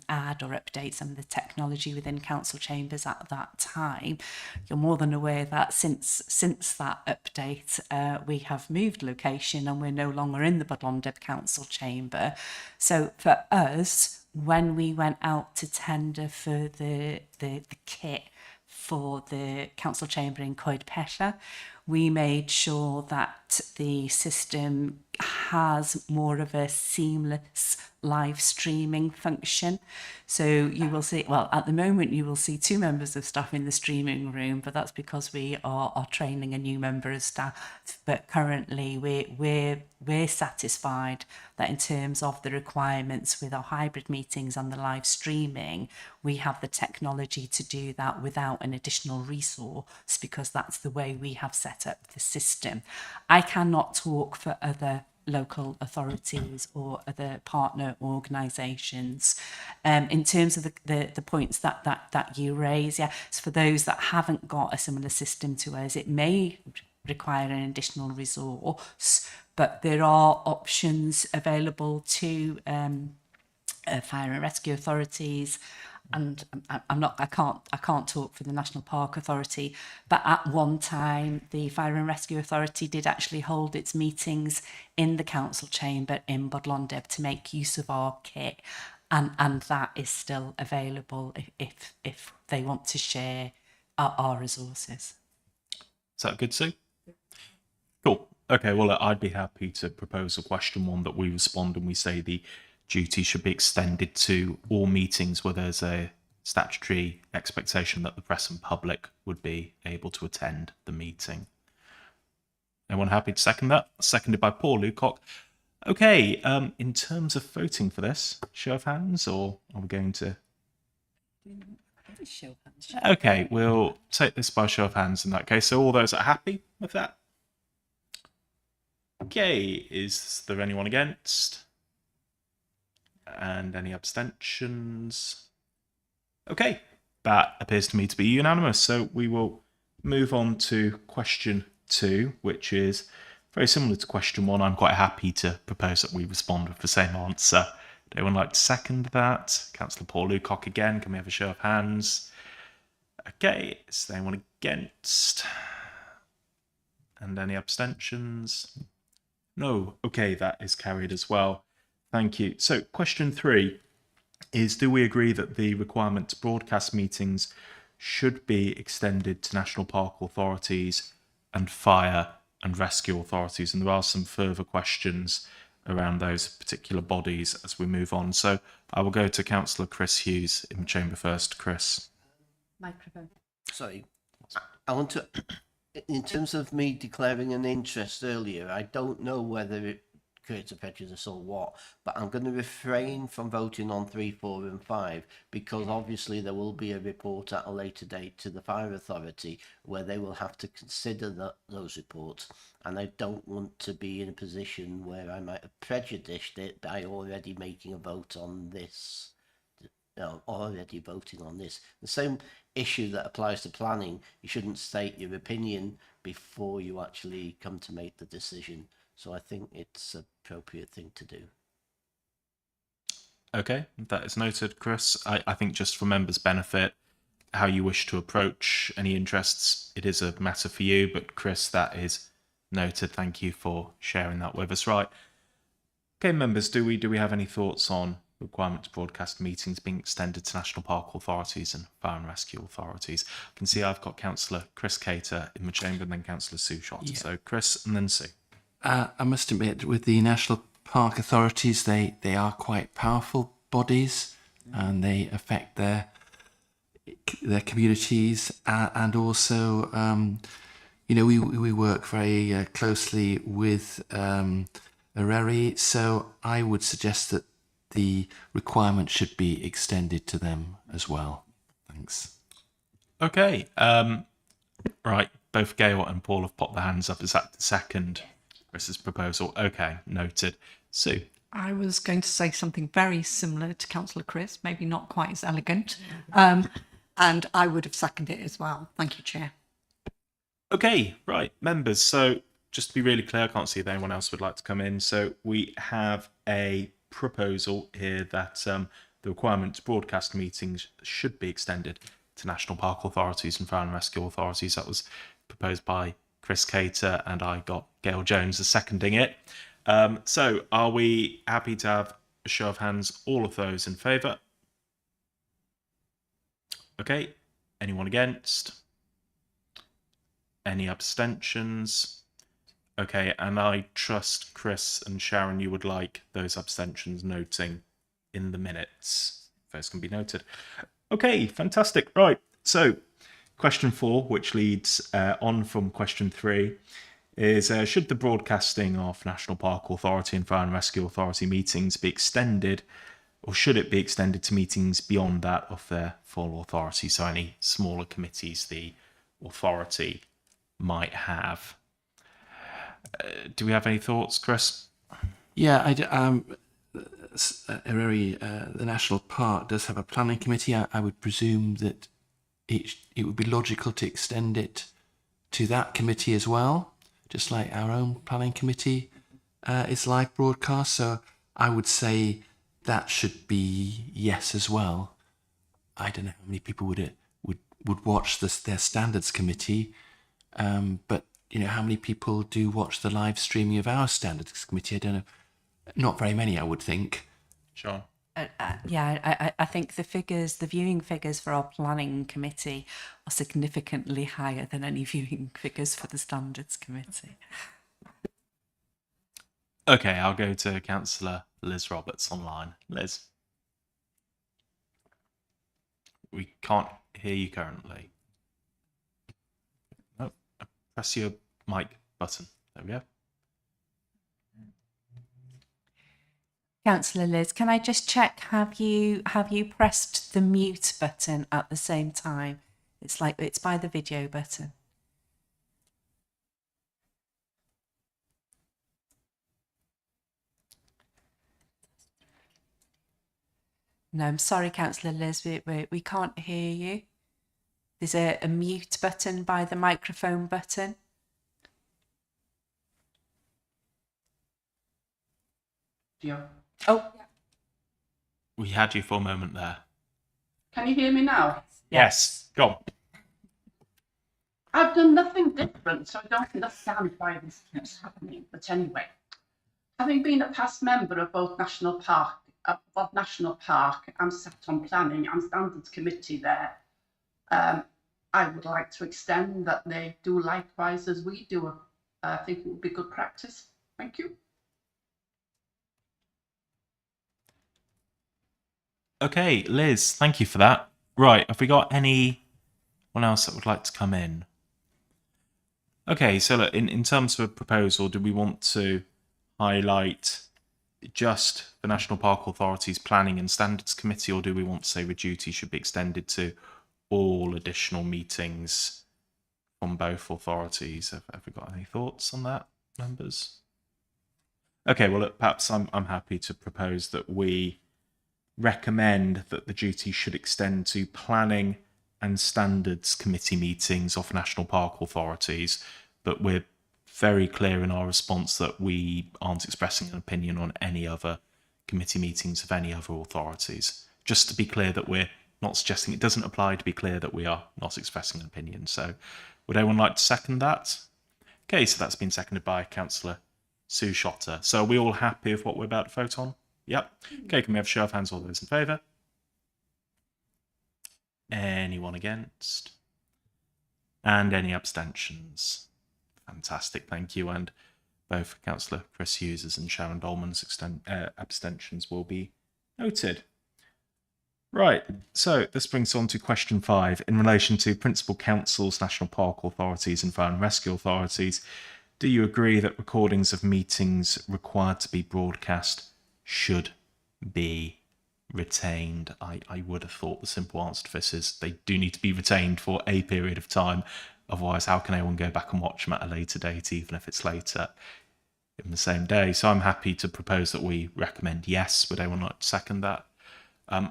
add or update some of the technology within council chambers at that time. You're more than aware that since that update, we have moved location and we're no longer in the Bodlondeb Council Chamber. So for us, when we went out to tender for the kit for the council chamber in Coed Pella, we made sure that the system has more of a seamless live streaming function. So you will see, well, at the moment you will see 2 members of staff in the streaming room, but that's because we are training a new member of staff. But currently we're satisfied that in terms of the requirements with our hybrid meetings and the live streaming, we have the technology to do that without an additional resource, because that's the way we have set up the system. I cannot talk for other local authorities or other partner organisations. In terms of the points that you raise, yeah, so for those that haven't got a similar system to us, it may require an additional resource, but there are options available to fire and rescue authorities. And I can't talk for the National Park Authority, but at one time the Fire and Rescue Authority did actually hold its meetings in the council chamber in Bodlondeb to make use of our kit, and that is still available if they want to share our resources. Is that good, Sue? Cool. Okay, well, I'd be happy to propose a question one that we respond and we say the duty should be extended to all meetings where there's a statutory expectation that the press and public would be able to attend the meeting. Anyone happy to second that? Seconded by Paul Lucock. Okay, in terms of voting for this, show of hands, or are we going to... Okay, we'll take this by show of hands in that case. So all those that are happy with that? Okay, is there anyone against? And any abstentions? Okay, that appears to me to be unanimous. So we will move on to question 2, which is very similar to question 1. I'm quite happy to propose that we respond with the same answer. Would anyone like to second that? Councillor Paul Lucock again. Can we have a show of hands? Okay, is there anyone against? And any abstentions? No. Okay, that is carried as well. Thank you. So question 3 is, do we agree that the requirement to broadcast meetings should be extended to national park authorities and fire and rescue authorities? And there are some further questions around those particular bodies as we move on. So I will go to Councillor Chris Hughes in the chamber first. Chris. Microphone. Sorry, I want to, in terms of me declaring an interest earlier, I don't know whether it creates a prejudice or what, but I'm going to refrain from voting on 3, 4 and 5 because obviously there will be a report at a later date to the Fire Authority where they will have to consider those reports, and I don't want to be in a position where I might have prejudiced it by already making a vote on this. Already voting on this. The same issue that applies to planning, you shouldn't state your opinion before you actually come to make the decision. So I think it's an appropriate thing to do. Okay, that is noted, Chris. I think just for members' benefit, how you wish to approach any interests, it is a matter for you, but Chris, that is noted. Thank you for sharing that with us. Right. Okay, members, do we have any thoughts on the requirement to broadcast meetings being extended to national park authorities and fire and rescue authorities? I can see I've got Councillor Chris Cater in the chamber and then Councillor Sue Shot. Yeah. So Chris and then Sue. I must admit, with the national park authorities, they are quite powerful bodies, and they affect their communities, and also, we work very closely with Areri, so I would suggest that the requirement should be extended to them as well. Thanks. Okay. Right. Both Gail and Paul have popped their hands up. Is that the second Chris's proposal? Okay. Noted. Sue. I was going to say something very similar to Councillor Chris, maybe not quite as elegant, and I would have seconded it as well. Thank you, Chair. Okay. Right. Members. So just to be really clear, I can't see if anyone else would like to come in. So we have a proposal here that the requirement to broadcast meetings should be extended to national park authorities and fire and rescue authorities. That was proposed by Chris Cater, and I got Gail Jones as seconding it. So are we happy to have a show of hands, all of those in favour? Okay. Anyone against? Any abstentions? Okay, and I trust Chris and Sharon, you would like those abstentions noting in the minutes. Those can be noted. Okay, fantastic. Right, so question 4, which leads on from question 3, is should the broadcasting of National Park Authority and Fire and Rescue Authority meetings be extended, or should it be extended to meetings beyond that of their full authority, so any smaller committees the authority might have? Do we have any thoughts, Chris? Yeah, the national park does have a planning committee. I would presume that it would be logical to extend it to that committee as well, just like our own planning committee is live broadcast. So I would say that should be yes as well. I don't know how many people would watch their standards committee, but how many people do watch the live streaming of our standards committee? I don't know. Not very many, I would think. Sean? I think the viewing figures for our planning committee are significantly higher than any viewing figures for the standards committee. Okay, I'll go to Councillor Liz Roberts online. Liz? We can't hear you currently. No, press your mic button. There we go. Councillor Liz, can I just check, have you pressed the mute button at the same time? It's by the video button. No, I'm sorry, Councillor Liz, we can't hear you. There's a mute button by the microphone button. Yeah. Oh, We had you for a moment there. Can you hear me now? Yes. Go on. I've done nothing different, so I don't understand why this keeps happening. But anyway, having been a past member of both National Park, I'm sat on planning and standards committee there. I would like to extend that they do likewise as we do. I think it would be good practice. Thank you. Okay, Liz, thank you for that. Right, have we got anyone else that would like to come in? Okay, so look, in terms of a proposal, do we want to highlight just the National Park Authority's Planning and Standards Committee, or do we want to say the duty should be extended to all additional meetings from both authorities? Have we got any thoughts on that, members? Okay, well, look, perhaps I'm happy to propose that we recommend that the duty should extend to planning and standards committee meetings of national park authorities, but we're very clear in our response that we aren't expressing an opinion on any other committee meetings of any other authorities. Just to be clear that we're not suggesting it doesn't apply, to be clear that we are not expressing an opinion. So would anyone like to second that? Okay, so that's been seconded by Councillor Sue Shotter. So are we all happy with what we're about to vote on? Yep. Okay, can we have a show of hands, all those in favour? Anyone against? And any abstentions? Fantastic, thank you. And both Councillor Chris Hughes' and Sharon Dolman's abstentions will be noted. Right, so this brings us on to question 5. In relation to Principal Councils, National Park Authorities and Fire and Rescue Authorities, do you agree that recordings of meetings required to be broadcast should be retained? I would have thought the simple answer to this is they do need to be retained for a period of time. Otherwise, how can anyone go back and watch them at a later date, even if it's later in the same day? So I'm happy to propose that we recommend yes. Would anyone like to second that?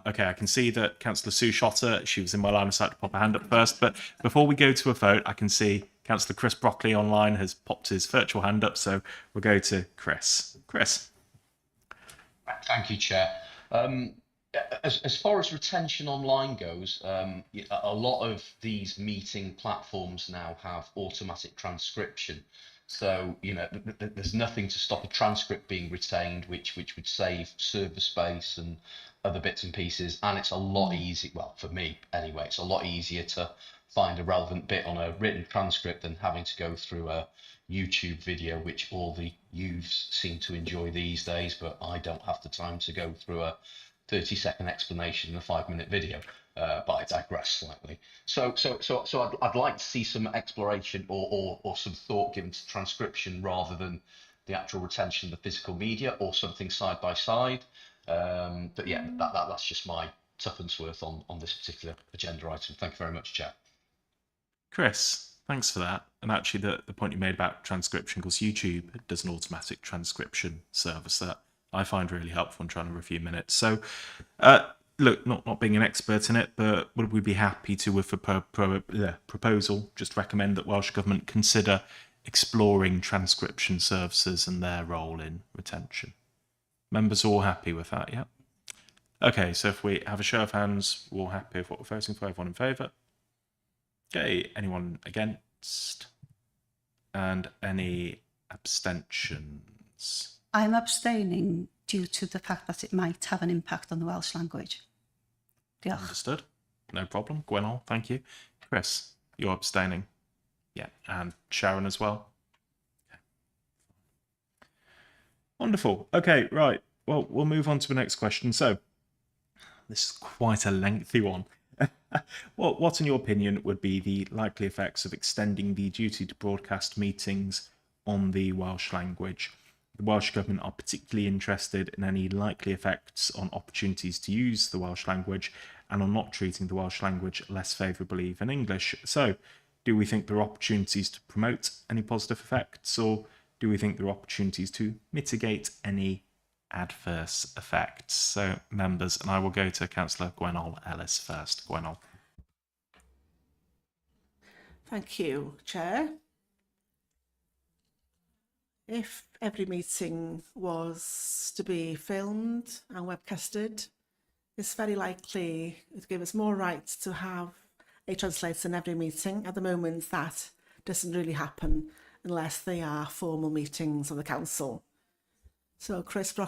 Okay, I can see that Councillor Sue Shotter, she was in my line of sight to pop her hand up first. But before we go to a vote, I can see Councillor Chris Brockley online has popped his virtual hand up. So we'll go to Chris. Chris. Thank you, Chair. As far as retention online goes, a lot of these meeting platforms now have automatic transcription. So, there's nothing to stop a transcript being retained, which would save server space and other bits and pieces. And it's a lot easier, well, for me anyway, it's a lot easier to find a relevant bit on a written transcript than having to go through a YouTube video, which all the youths seem to enjoy these days, but I don't have the time to go through a 30-second explanation in a 5-minute video. But I digress slightly. So I'd like to see some exploration or some thought given to transcription rather than the actual retention of the physical media, or something side by side. But yeah, that's just my tuppence worth on this particular agenda item. Thank you very much, Chair. Chris, Thanks for that. And actually, the point you made about transcription, because YouTube does an automatic transcription service that I find really helpful in trying to review minutes. So, look, not being an expert in it, but would we be happy to, with a proposal, just recommend that Welsh Government consider exploring transcription services and their role in retention? Members all happy with that, yeah? Okay, so if we have a show of hands, we're all happy with what we're voting for, everyone in favour? Okay, anyone against? And any abstentions? I'm abstaining due to the fact that it might have an impact on the Welsh language. Diolch. Understood. No problem. Gwenol, thank you. Chris, you're abstaining. Yeah, and Sharon as well. Okay. Wonderful. Okay, right. Well, we'll move on to the next question. So, this is quite a lengthy one. What, in your opinion, would be the likely effects of extending the duty to broadcast meetings on the Welsh language? The Welsh Government are particularly interested in any likely effects on opportunities to use the Welsh language and on not treating the Welsh language less favourably than English. So, do we think there are opportunities to promote any positive effects, or do we think there are opportunities to mitigate any adverse effects? So, members, and I will go to Councillor Gwenol Ellis first. Gwenol. Thank you, Chair. If every meeting was to be filmed and webcasted, it's very likely it would give us more rights to have a translator in every meeting. At the moment, that doesn't really happen unless they are formal meetings of the council. So Councillor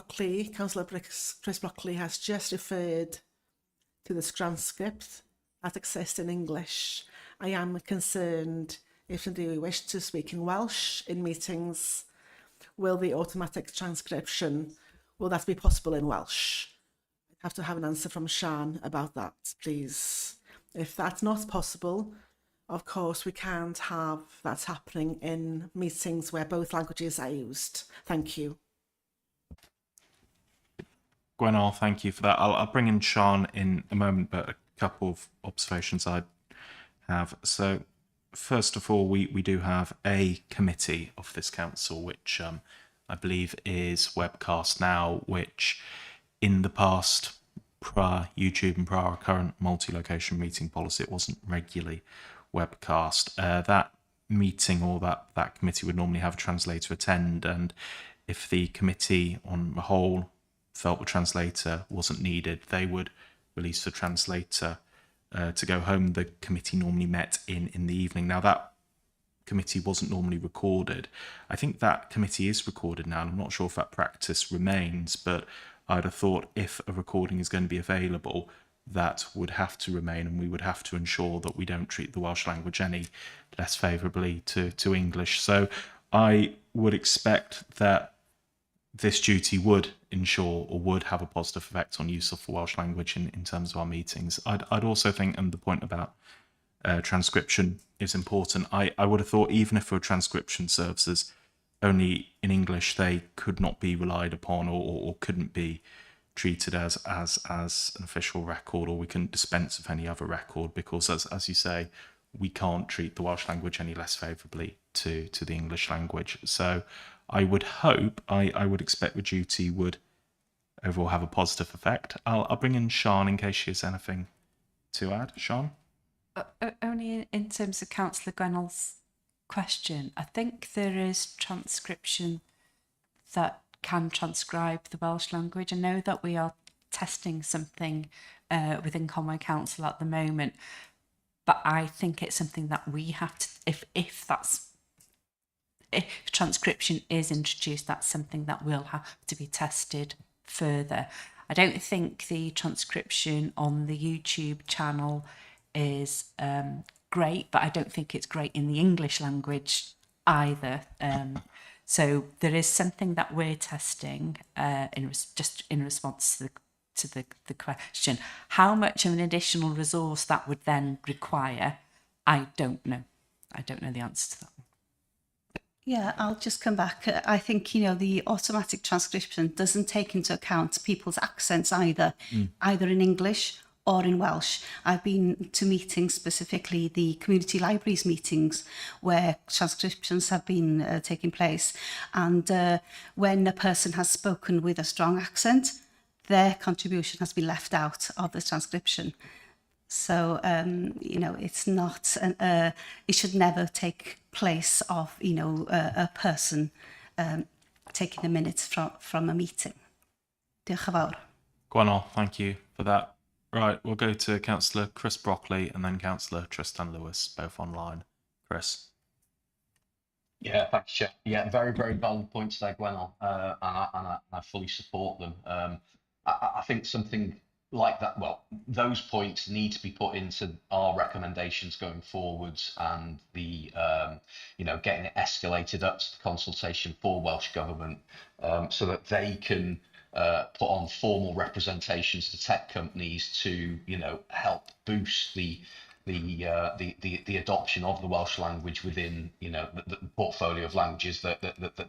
Chris Brockley has just referred to this transcript that exists in English. I am concerned if indeed we wish to speak in Welsh in meetings, will the automatic transcription, will that be possible in Welsh? I have to have an answer from Sian about that, please. If that's not possible, of course, we can't have that happening in meetings where both languages are used. Thank you. Gwenol, thank you for that. I'll bring in Sian in a moment, but a couple of observations I have. So, first of all, we do have a committee of this council, which I believe is webcast now, which in the past, prior YouTube and prior our current multi-location meeting policy, it wasn't regularly webcast. That meeting or that committee would normally have a translator attend, and if the committee on the whole felt the translator wasn't needed, they would release the translator to go home. The committee normally met in the evening. Now, that committee wasn't normally recorded. I think that committee is recorded now, and I'm not sure if that practice remains, but I'd have thought if a recording is going to be available, that would have to remain, and we would have to ensure that we don't treat the Welsh language any less favourably to English. So I would expect that this duty would ensure or would have a positive effect on use of the Welsh language in terms of our meetings. I'd also think, and the point about transcription is important, I would have thought even if there were transcription services only in English, they could not be relied upon or couldn't be treated as an official record, or we couldn't dispense with any other record, because as you say, we can't treat the Welsh language any less favourably to the English language. So I would hope, I would expect the duty would overall have a positive effect. I'll bring in Sian in case she has anything to add. Sian? Only in terms of Councillor Gwenol's question, I think there is transcription that can transcribe the Welsh language. I know that we are testing something within Conway Council at the moment, but I think it's something that we have to, if transcription is introduced, that's something that will have to be tested further. I don't think the transcription on the YouTube channel is great, but I don't think it's great in the English language either. So there is something that we're testing just in response to the question. How much of an additional resource that would then require, I don't know. I don't know the answer to that. Yeah, I'll just come back. I think, the automatic transcription doesn't take into account people's accents either in English or in Welsh. I've been to meetings, specifically the community libraries meetings, where transcriptions have been taking place. And when a person has spoken with a strong accent, their contribution has been left out of the transcription. So, it's not, it should never take place of, a person taking the minutes from a meeting. Diolch yn fawr. Gwenol, thank you for that. Right, we'll go to Councillor Chris Brockley and then Councillor Tristan Lewis, both online. Chris. Yeah, thank you, Chair. Yeah, very, very valid points there, Gwenol, and I fully support them. I think something like that, well, those points need to be put into our recommendations going forwards, and the getting it escalated up to the consultation for Welsh Government, so that they can put on formal representations to tech companies to help boost the adoption of the Welsh language within the portfolio of languages that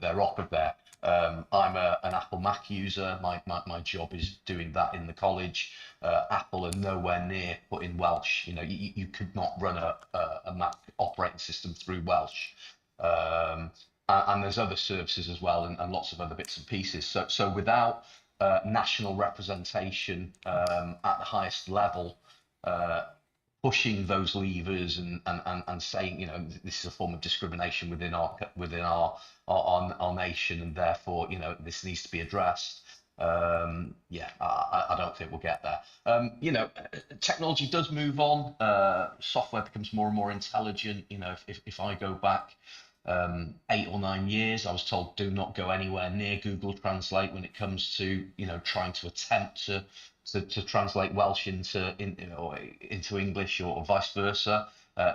they're offered there. I'm an Apple Mac user. My job is doing that in the college. Apple are nowhere near putting Welsh. You could not run a Mac operating system through Welsh. And there's other services as well, and lots of other bits and pieces. So without national representation at the highest level, pushing those levers and saying this is a form of discrimination within our nation, and therefore this needs to be addressed. I don't think we'll get there. Technology does move on. Software becomes more and more intelligent. If I go back 8 or 9 years, I was told do not go anywhere near Google Translate when it comes to trying to attempt to translate Welsh into English or vice versa.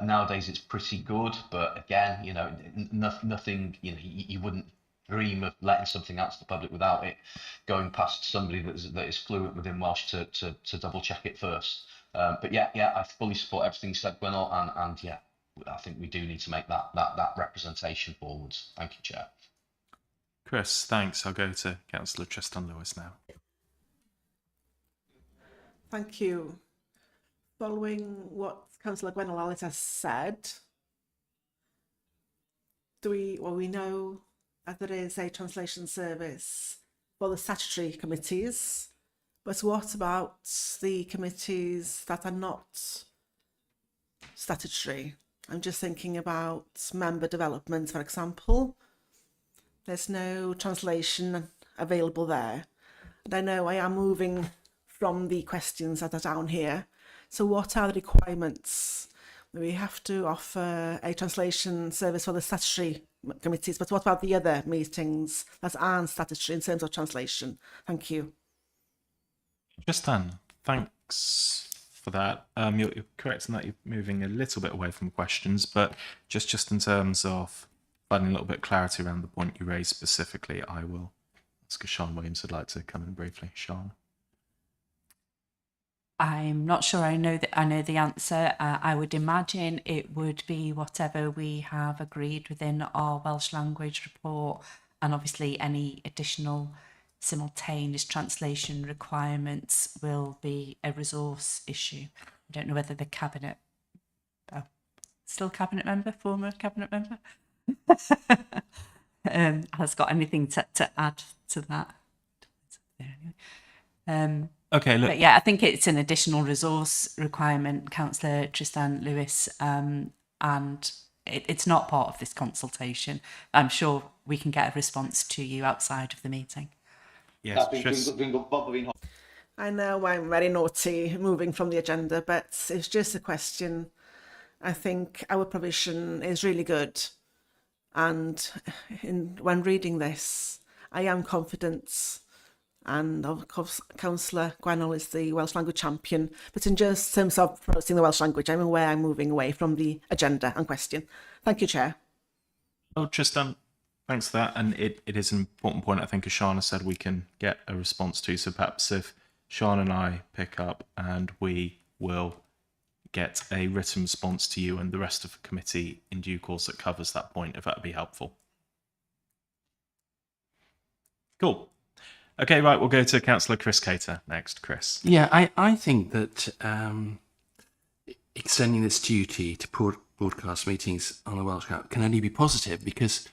Nowadays it's pretty good, but again, nothing. You wouldn't dream of letting something out to the public without it going past somebody that is fluent within Welsh to double check it first. But I fully support everything you said, Gwenol, and I think we do need to make that representation forwards. Thank you, Chair. Chris, thanks. I'll go to Councillor Tristan Lewis now. Thank you. Following what Councillor Gwenol Allis has said, we know that there is a translation service for the statutory committees, but what about the committees that are not statutory? I'm just thinking about member development, for example. There's no translation available there. And I know I am moving from the questions that are down here. So what are the requirements? We have to offer a translation service for the statutory committees, but what about the other meetings that aren't statutory in terms of translation? Thank you. Tristan, thanks for that. You're correct in that you're moving a little bit away from questions, but just in terms of finding a little bit of clarity around the point you raised specifically, I will ask if Sean Williams would like to come in briefly. Sean. I'm not sure I know the answer. I would imagine it would be whatever we have agreed within our Welsh language report, and obviously any additional simultaneous translation requirements will be a resource issue. I don't know whether the cabinet, still cabinet member, former cabinet member, has got anything to add to that. Okay, look. But yeah, I think it's an additional resource requirement, Councillor Tristan Lewis, and it's not part of this consultation. I'm sure we can get a response to you outside of the meeting. Yes, I know I'm very naughty moving from the agenda, but it's just a question. I think our provision is really good. And when reading this, I am confident. And of course, Councillor Gwenol is the Welsh language champion. But in just terms of promoting the Welsh language, I'm aware I'm moving away from the agenda and question. Thank you, Chair. Oh, Tristan, thanks for that. And it is an important point, I think, as Shana said, we can get a response to. So perhaps if Shana and I pick up, and we will get a written response to you and the rest of the committee in due course that covers that point, if that would be helpful. Cool. Okay, right, we'll go to Councillor Chris Cater next. Chris. Yeah, I think that extending this duty to broadcast meetings on the Welsh Cup can only be positive, because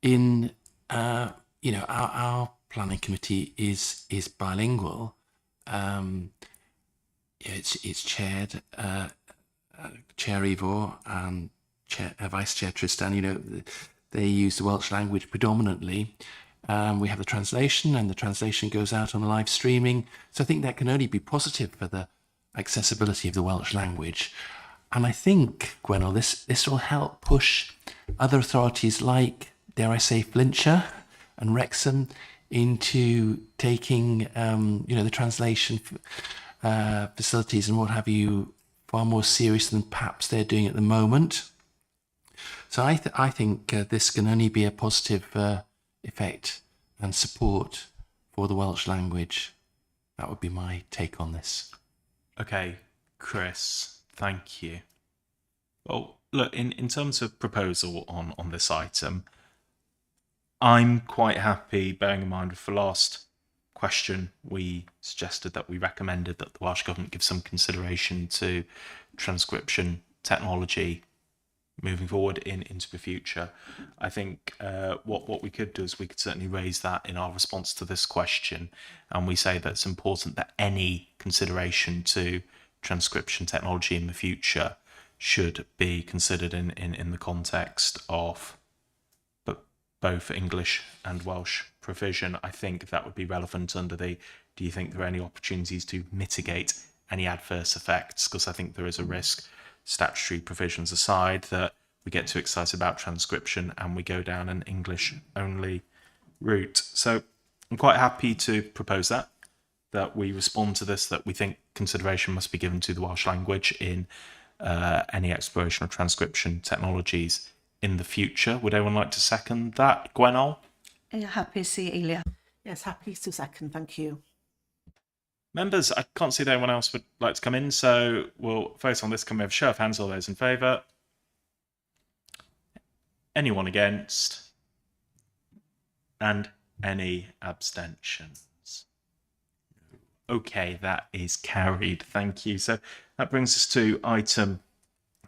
in our planning committee is bilingual. It's chaired Chair Ivor and Vice Chair Tristan. They use the Welsh language predominantly. We have the translation, and the translation goes out on the live streaming. So I think that can only be positive for the accessibility of the Welsh language. And I think, Gwenol, this will help push other authorities like, dare I say, Flintshire and Wrexham into taking, the translation facilities and what have you far more serious than perhaps they're doing at the moment. So I think this can only be a positive effect and support for the Welsh language. That would be my take on this. Okay, Chris, thank you. Well, look, in terms of proposal on this item, I'm quite happy, bearing in mind with the last question, we suggested that we recommended that the Welsh Government give some consideration to transcription technology moving forward into the future. I think what we could do is we could certainly raise that in our response to this question, and we say that it's important that any consideration to transcription technology in the future should be considered in the context of both English and Welsh provision. I think that would be relevant under do you think there are any opportunities to mitigate any adverse effects? Because I think there is a risk, statutory provisions aside, that we get too excited about transcription and we go down an English only route. So I'm quite happy to propose that we respond to this, that we think consideration must be given to the Welsh language in any exploration of transcription technologies in the future. Would anyone like to second that? Gwenol? Happy si Eilio. Yes, happy to second. Thank you. Members, I can't see that anyone else would like to come in, so we'll vote on this. Can we have a show of hands, all those in favour? Anyone against? And any abstentions? Okay, that is carried. Thank you. So that brings us to item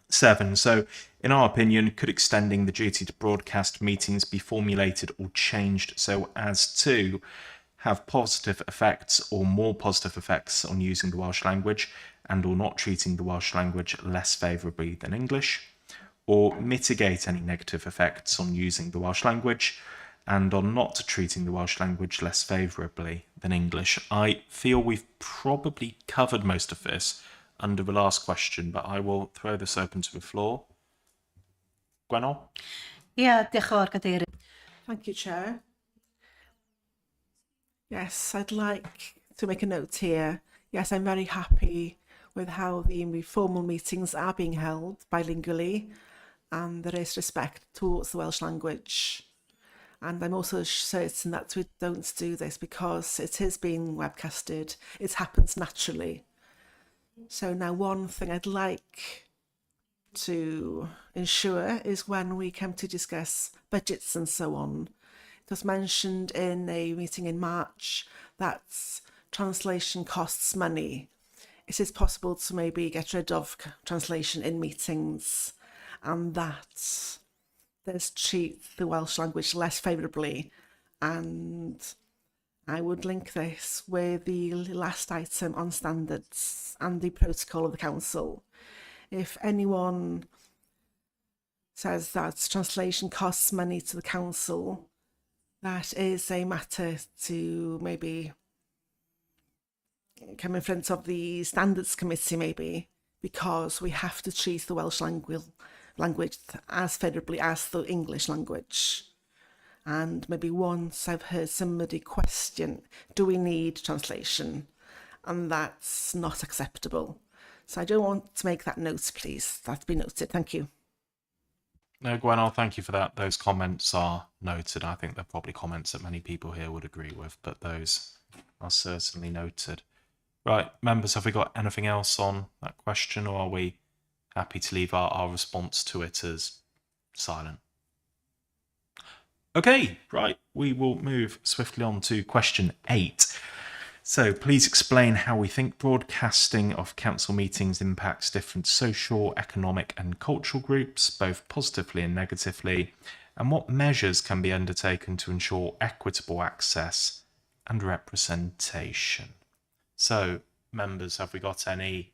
7. So, in our opinion, could extending the duty to broadcast meetings be formulated or changed so as to have positive effects or more positive effects on using the Welsh language and or not treating the Welsh language less favourably than English, or mitigate any negative effects on using the Welsh language and on not treating the Welsh language less favourably than English? I feel we've probably covered most of this under the last question, but I will throw this open to the floor. Gwenol? Yeah, diolch yn fawr, Gadeirydd. Thank you, Chair. Yes, I'd like to make a note here. Yes, I'm very happy with how the formal meetings are being held bilingually, and there is respect towards the Welsh language. And I'm also certain that we don't do this because it is being webcasted. It happens naturally. So now one thing I'd like to ensure is when we come to discuss budgets and so on, it was mentioned in a meeting in March that translation costs money. It is possible to maybe get rid of translation in meetings, and that there's treat the Welsh language less favourably. And I would link this with the last item on standards and the protocol of the council. If anyone says that translation costs money to the council, that is a matter to maybe come in front of the standards committee, maybe, because we have to treat the Welsh language as favourably as the English language. And maybe once I've heard somebody question, do we need translation? And that's not acceptable. So I don't want to make that note, please. That's been noted. Thank you. No, Gwenol, thank you for that. Those comments are noted. I think they're probably comments that many people here would agree with, but those are certainly noted. Right, members, have we got anything else on that question, or are we happy to leave our response to it as silent? Okay, right. We will move swiftly on to question 8. So please explain how we think broadcasting of council meetings impacts different social, economic and cultural groups, both positively and negatively, and what measures can be undertaken to ensure equitable access and representation. So, members, have we got any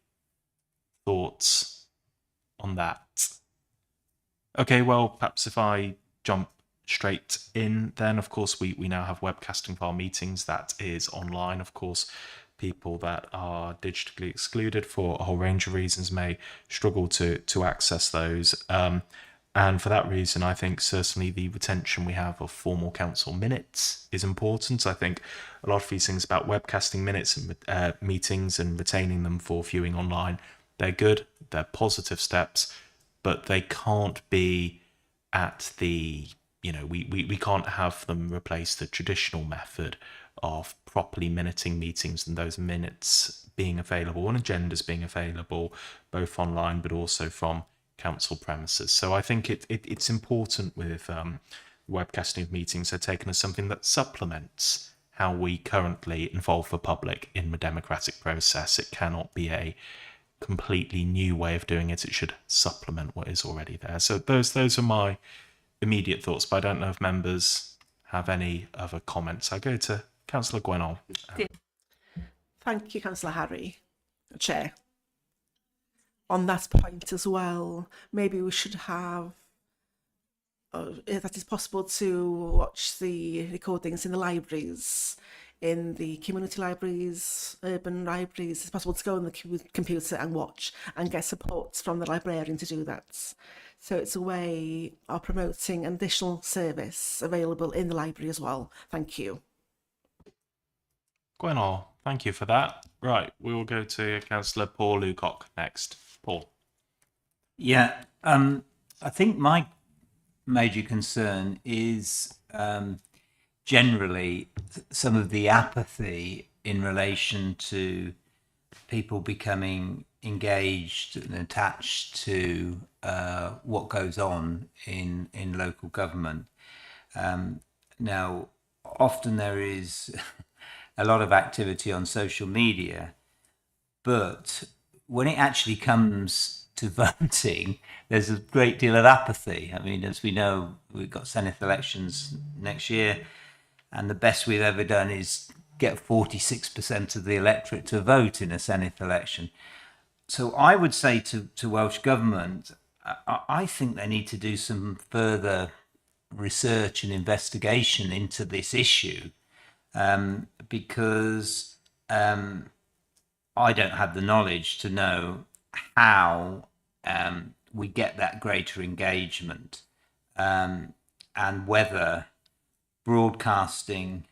thoughts on that? Okay, well, perhaps if I jump straight in, then of course we now have webcasting for our meetings. That is online. Of course, people that are digitally excluded for a whole range of reasons may struggle to access those. And for that reason, I think certainly the retention we have of formal council minutes is important. I think a lot of these things about webcasting minutes and meetings and retaining them for viewing online, they're good, they're positive steps, but they can't be at the, we can't have them replace the traditional method of properly minuting meetings and those minutes being available and agendas being available both online but also from council premises. So I think it's important with webcasting of meetings, they're taken as something that supplements how we currently involve the public in the democratic process. It cannot be a completely new way of doing it. It should supplement what is already there. So those are my immediate thoughts, but I don't know if members have any other comments. I go to Councillor Gwenol. Thank you, Councillor Harry, Chair. On that point as well, maybe we should have, if that is possible, to watch the recordings in the libraries, in the community libraries, urban libraries. It's possible to go on the computer and watch and get support from the librarian to do that. So it's a way of promoting an additional service available in the library as well. Thank you. Gwenol, thank you for that. Right, we will go to Councillor Paul Lucock next. Paul. Yeah, I think my major concern is generally some of the apathy in relation to people becoming engaged and attached to what goes on in local government. Now, often there is a lot of activity on social media, but when it actually comes to voting, there's a great deal of apathy. I mean, as we know, we've got Senate elections next year, and the best we've ever done is get 46% of the electorate to vote in a Senate election. So I would say to Welsh Government, I think they need to do some further research and investigation into this issue, because I don't have the knowledge to know how we get that greater engagement, and whether broadcasting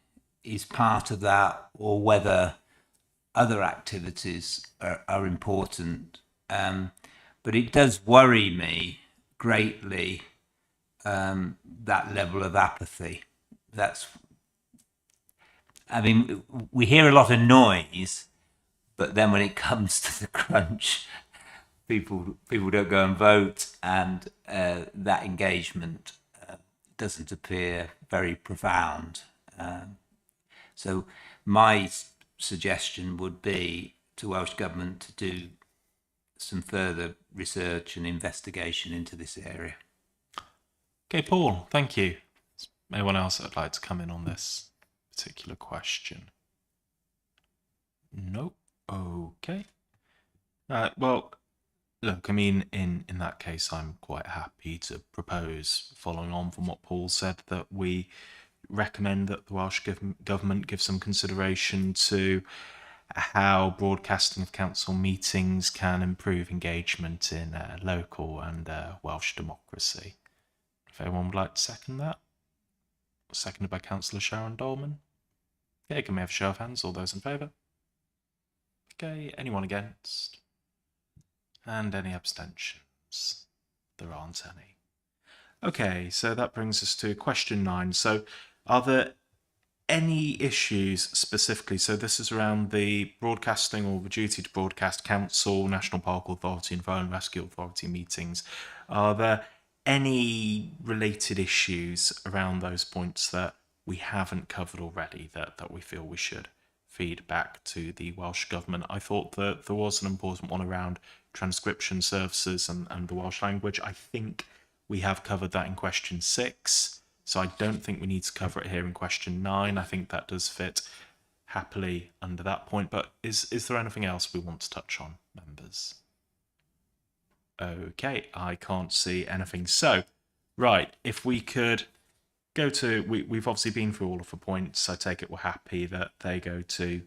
is part of that or whether other activities are important. But it does worry me greatly, that level of apathy. We hear a lot of noise, but then when it comes to the crunch, people don't go and vote, and that engagement doesn't appear very profound. So my suggestion would be to Welsh Government to do some further research and investigation into this area. Okay, Paul, thank you. Anyone else that'd like to come in on this particular question? Nope. Okay. Well, look, I mean, in that case, I'm quite happy to propose, following on from what Paul said, that we recommend that the Welsh Government give some consideration to how broadcasting of council meetings can improve engagement in local and Welsh democracy. If anyone would like to second that. Seconded by Councillor Sharon Dolman. Okay, can we have a show of hands? All those in favour? Okay, anyone against? And any abstentions? There aren't any. Okay, so that brings us to question 9. So are there any issues specifically? So this is around the broadcasting or the duty to broadcast council, National Park Authority and Fire and Rescue Authority meetings. Are there any related issues around those points that we haven't covered already that we feel we should feed back to the Welsh Government? I thought that there was an important one around transcription services and the Welsh language. I think we have covered that in question 6, so I don't think we need to cover it here in question 9. I think that does fit happily under that point, but is there anything else we want to touch on, members? Okay, I can't see anything. So, right, if we could go to, we've obviously been through all of the points. I take it we're happy that they go to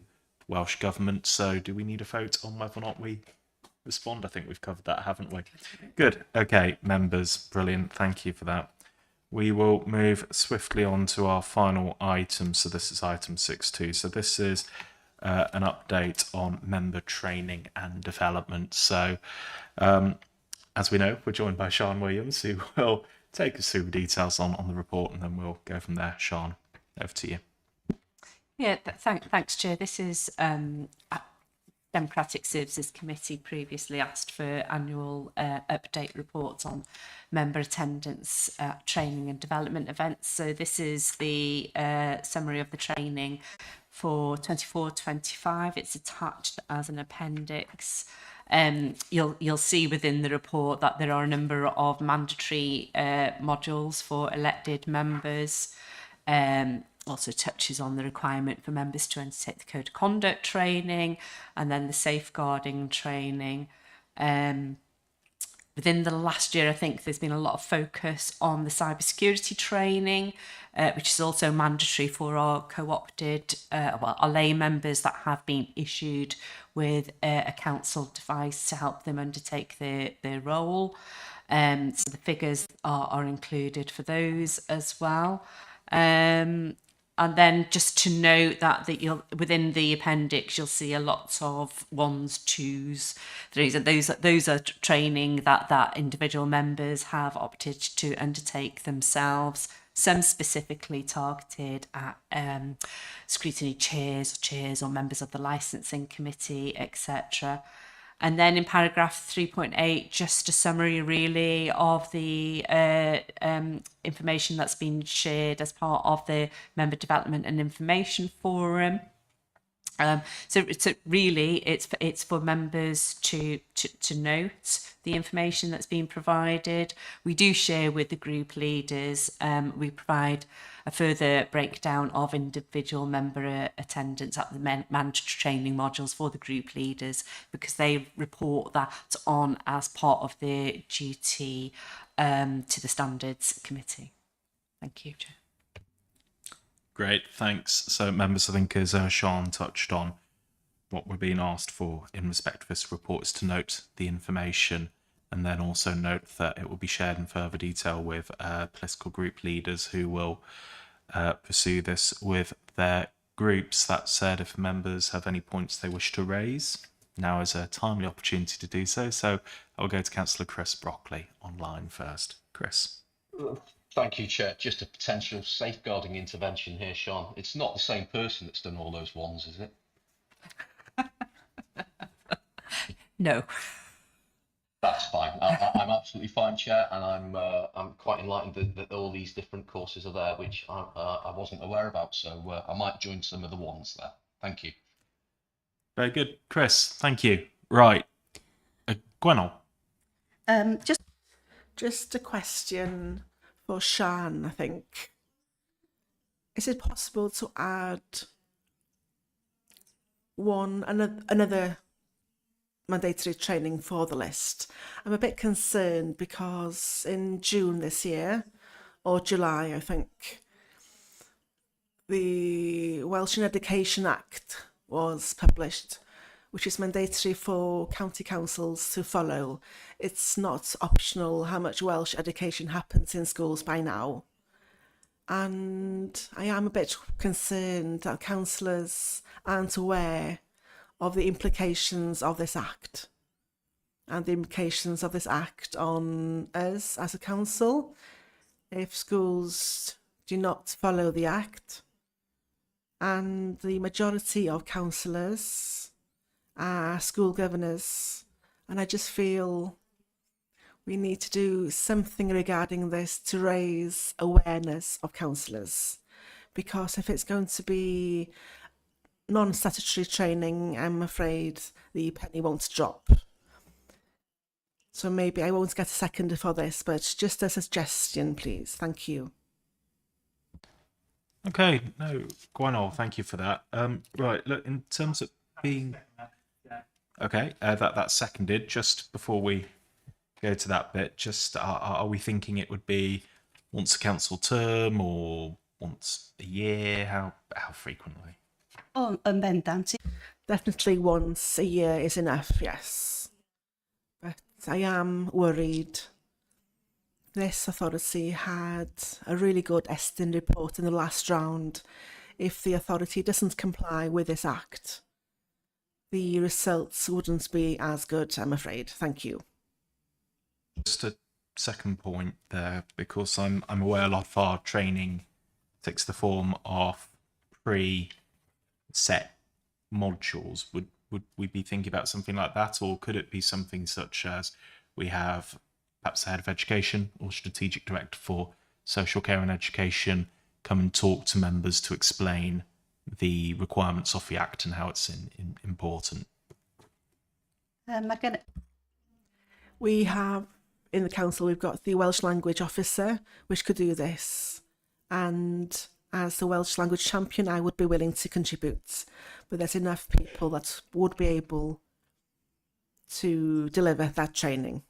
Welsh Government. So do we need a vote on whether or not we respond? I think we've covered that, haven't we? Good. Okay, members, brilliant. Thank you for that. We will move swiftly on to our final item. So this is item 6.2. So this is an update on member training and development. So as we know, we're joined by Sian Williams, who will take us through the details on the report, and then we'll go from there. Sian, over to you. Yeah, thanks, Chair. This is Democratic Services Committee previously asked for annual update reports on member attendance at training and development events. So this is the summary of the training for 24-25. It's attached as an appendix. You'll see within the report that there are a number of mandatory modules for elected members. Also touches on the requirement for members to undertake the code of conduct training and then the safeguarding training. Within the last year, I think there's been a lot of focus on the cybersecurity training, which is also mandatory for our co-opted, our lay members that have been issued with a council device to help them undertake their role. So the figures are included for those as well. And then just to note that within the appendix, you'll see a lot of 1s, 2s, those are training that individual members have opted to undertake themselves. Some specifically targeted at scrutiny chairs or members of the licensing committee, etc. And then in paragraph 3.8, just a summary really of the information that's been shared as part of the Member Development and Information Forum. So really, it's for members to note the information that's been provided. We do share with the group leaders. We provide a further breakdown of individual member attendance at the mandatory training modules for the group leaders, because they report that on as part of their duty to the Standards Committee. Thank you, Chair. Great, thanks. So members, I think as Sian touched on, what we're being asked for in respect of this report is to note the information and then also note that it will be shared in further detail with political group leaders who will pursue this with their groups. That said, if members have any points they wish to raise, now is a timely opportunity to do so. So I'll go to Councillor Chris Brockley online first. Chris. Thank you, Chair. Just a potential safeguarding intervention here, Sian. It's not the same person that's done all those 1s, is it? No. That's fine. I'm absolutely fine, Chair, and I'm quite enlightened that all these different courses are there, which I wasn't aware about. So I might join some of the 1s there. Thank you. Very good, Chris. Thank you. Right, Gwenol. Just a question for Sian, I think. Is it possible to add another mandatory training for the list? I'm a bit concerned because in June this year, or July, I think, the Welsh Education Act was published, which is mandatory for county councils to follow. It's not optional how much Welsh education happens in schools by now. And I am a bit concerned that councillors aren't aware of the implications of this act and the implications of this act on us as a council. If schools do not follow the act, and the majority of councillors are school governors, and I just feel We need to do something regarding this to raise awareness of councillors, because if it's going to be non-statutory training, I'm afraid the penny won't drop. So maybe I won't get a second for this, but just a suggestion, please. Thank you. Okay, no, Gwenol, thank you for that. Right, look, in terms of being... Okay, that's seconded. Just before we go to that bit, just are we thinking it would be once a council term or once a year? How frequently? Oh, yn bendant. Definitely once a year is enough, yes. But I am worried. This authority had a really good Estin report in the last round. If the authority doesn't comply with this act, the results wouldn't be as good, I'm afraid. Thank you. Just a second point there, because I'm aware a lot of our training takes the form of pre-set modules. Would we be thinking about something like that, or could it be something such as we have perhaps the head of education or strategic director for social care and education come and talk to members to explain the requirements of the act and how it's important? We have, in the council, we've got the Welsh language officer, which could do this. And as the Welsh language champion, I would be willing to contribute. But there's enough people that would be able to deliver that training.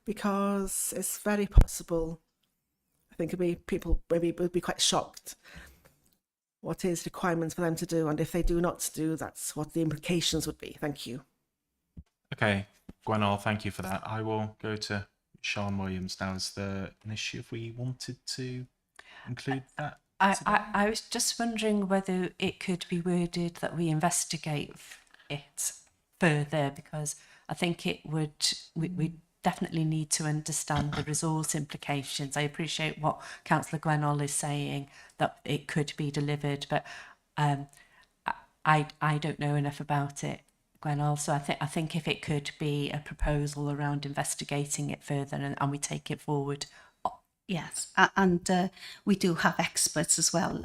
Because it's very possible, I think people maybe would be quite shocked what is requirements for them to do, and if they do not do, that's what the implications would be. Thank you. Okay, Gwenol, thank you for that. I will go to Sean Williams now. Is there an issue if we wanted to include that? I was just wondering whether it could be worded that we investigate it further, because I think it would, we definitely need to understand the resource implications. I appreciate what Councillor Gwenol is saying, that it could be delivered, but I don't know enough about it, Gwenol. So I think if it could be a proposal around investigating it further and we take it forward. Yes, and we do have experts as well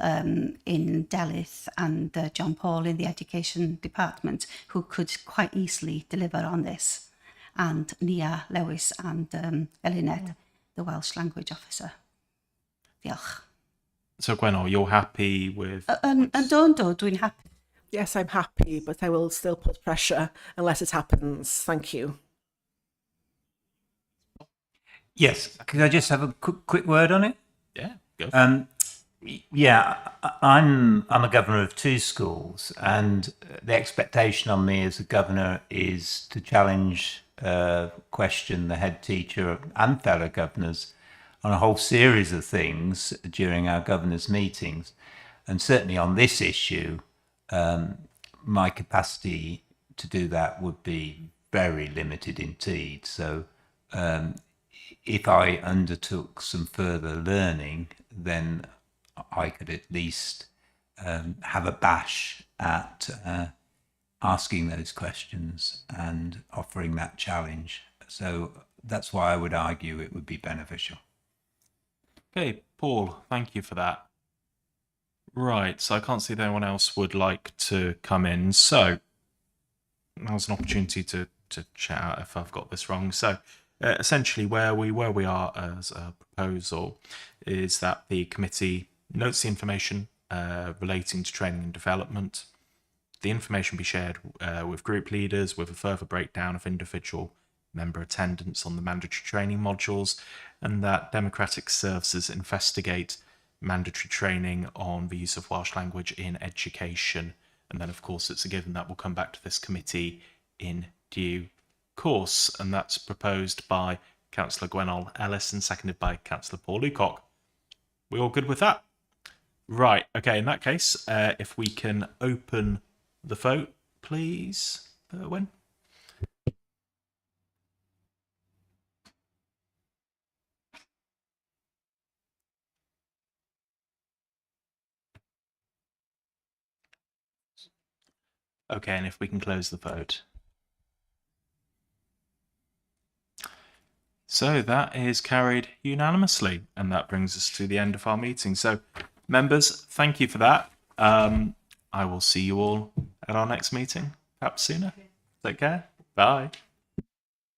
in Delyth and John Paul in the education department who could quite easily deliver on this. And Nia Lewis and Elined, the Welsh language officer. Diolch. So Gwenol, you're happy with... And dwi'n happy. Yes, I'm happy, but I will still put pressure unless it happens. Thank you. Yes, could I just have a quick word on it? Yeah, go. Yeah, I'm a governor of 2 schools, and the expectation on me as a governor is to challenge, question the head teacher and fellow governors on a whole series of things during our governors' meetings, and certainly on this issue, my capacity to do that would be very limited indeed. So. If I undertook some further learning, then I could at least have a bash at asking those questions and offering that challenge. So that's why I would argue it would be beneficial. Okay, Paul, thank you for that. Right, so I can't see that anyone else would like to come in. So now's an opportunity to chat out if I've got this wrong. So essentially where we are as a proposal is that the committee notes the information relating to training and development. The information be shared with group leaders with a further breakdown of individual member attendance on the mandatory training modules, and that Democratic Services investigate mandatory training on the use of Welsh language in education. And then of course it's a given that will come back to this committee in due course, and that's proposed by Councillor Gwenol Ellis and seconded by Councillor Paul Lucock. We all good with that? Right, okay, in that case, if we can open the vote, please, Berwyn. Okay, and if we can close the vote. So that is carried unanimously, and that brings us to the end of our meeting. So, members, thank you for that. I will see you all at our next meeting, perhaps sooner. Take care. Bye.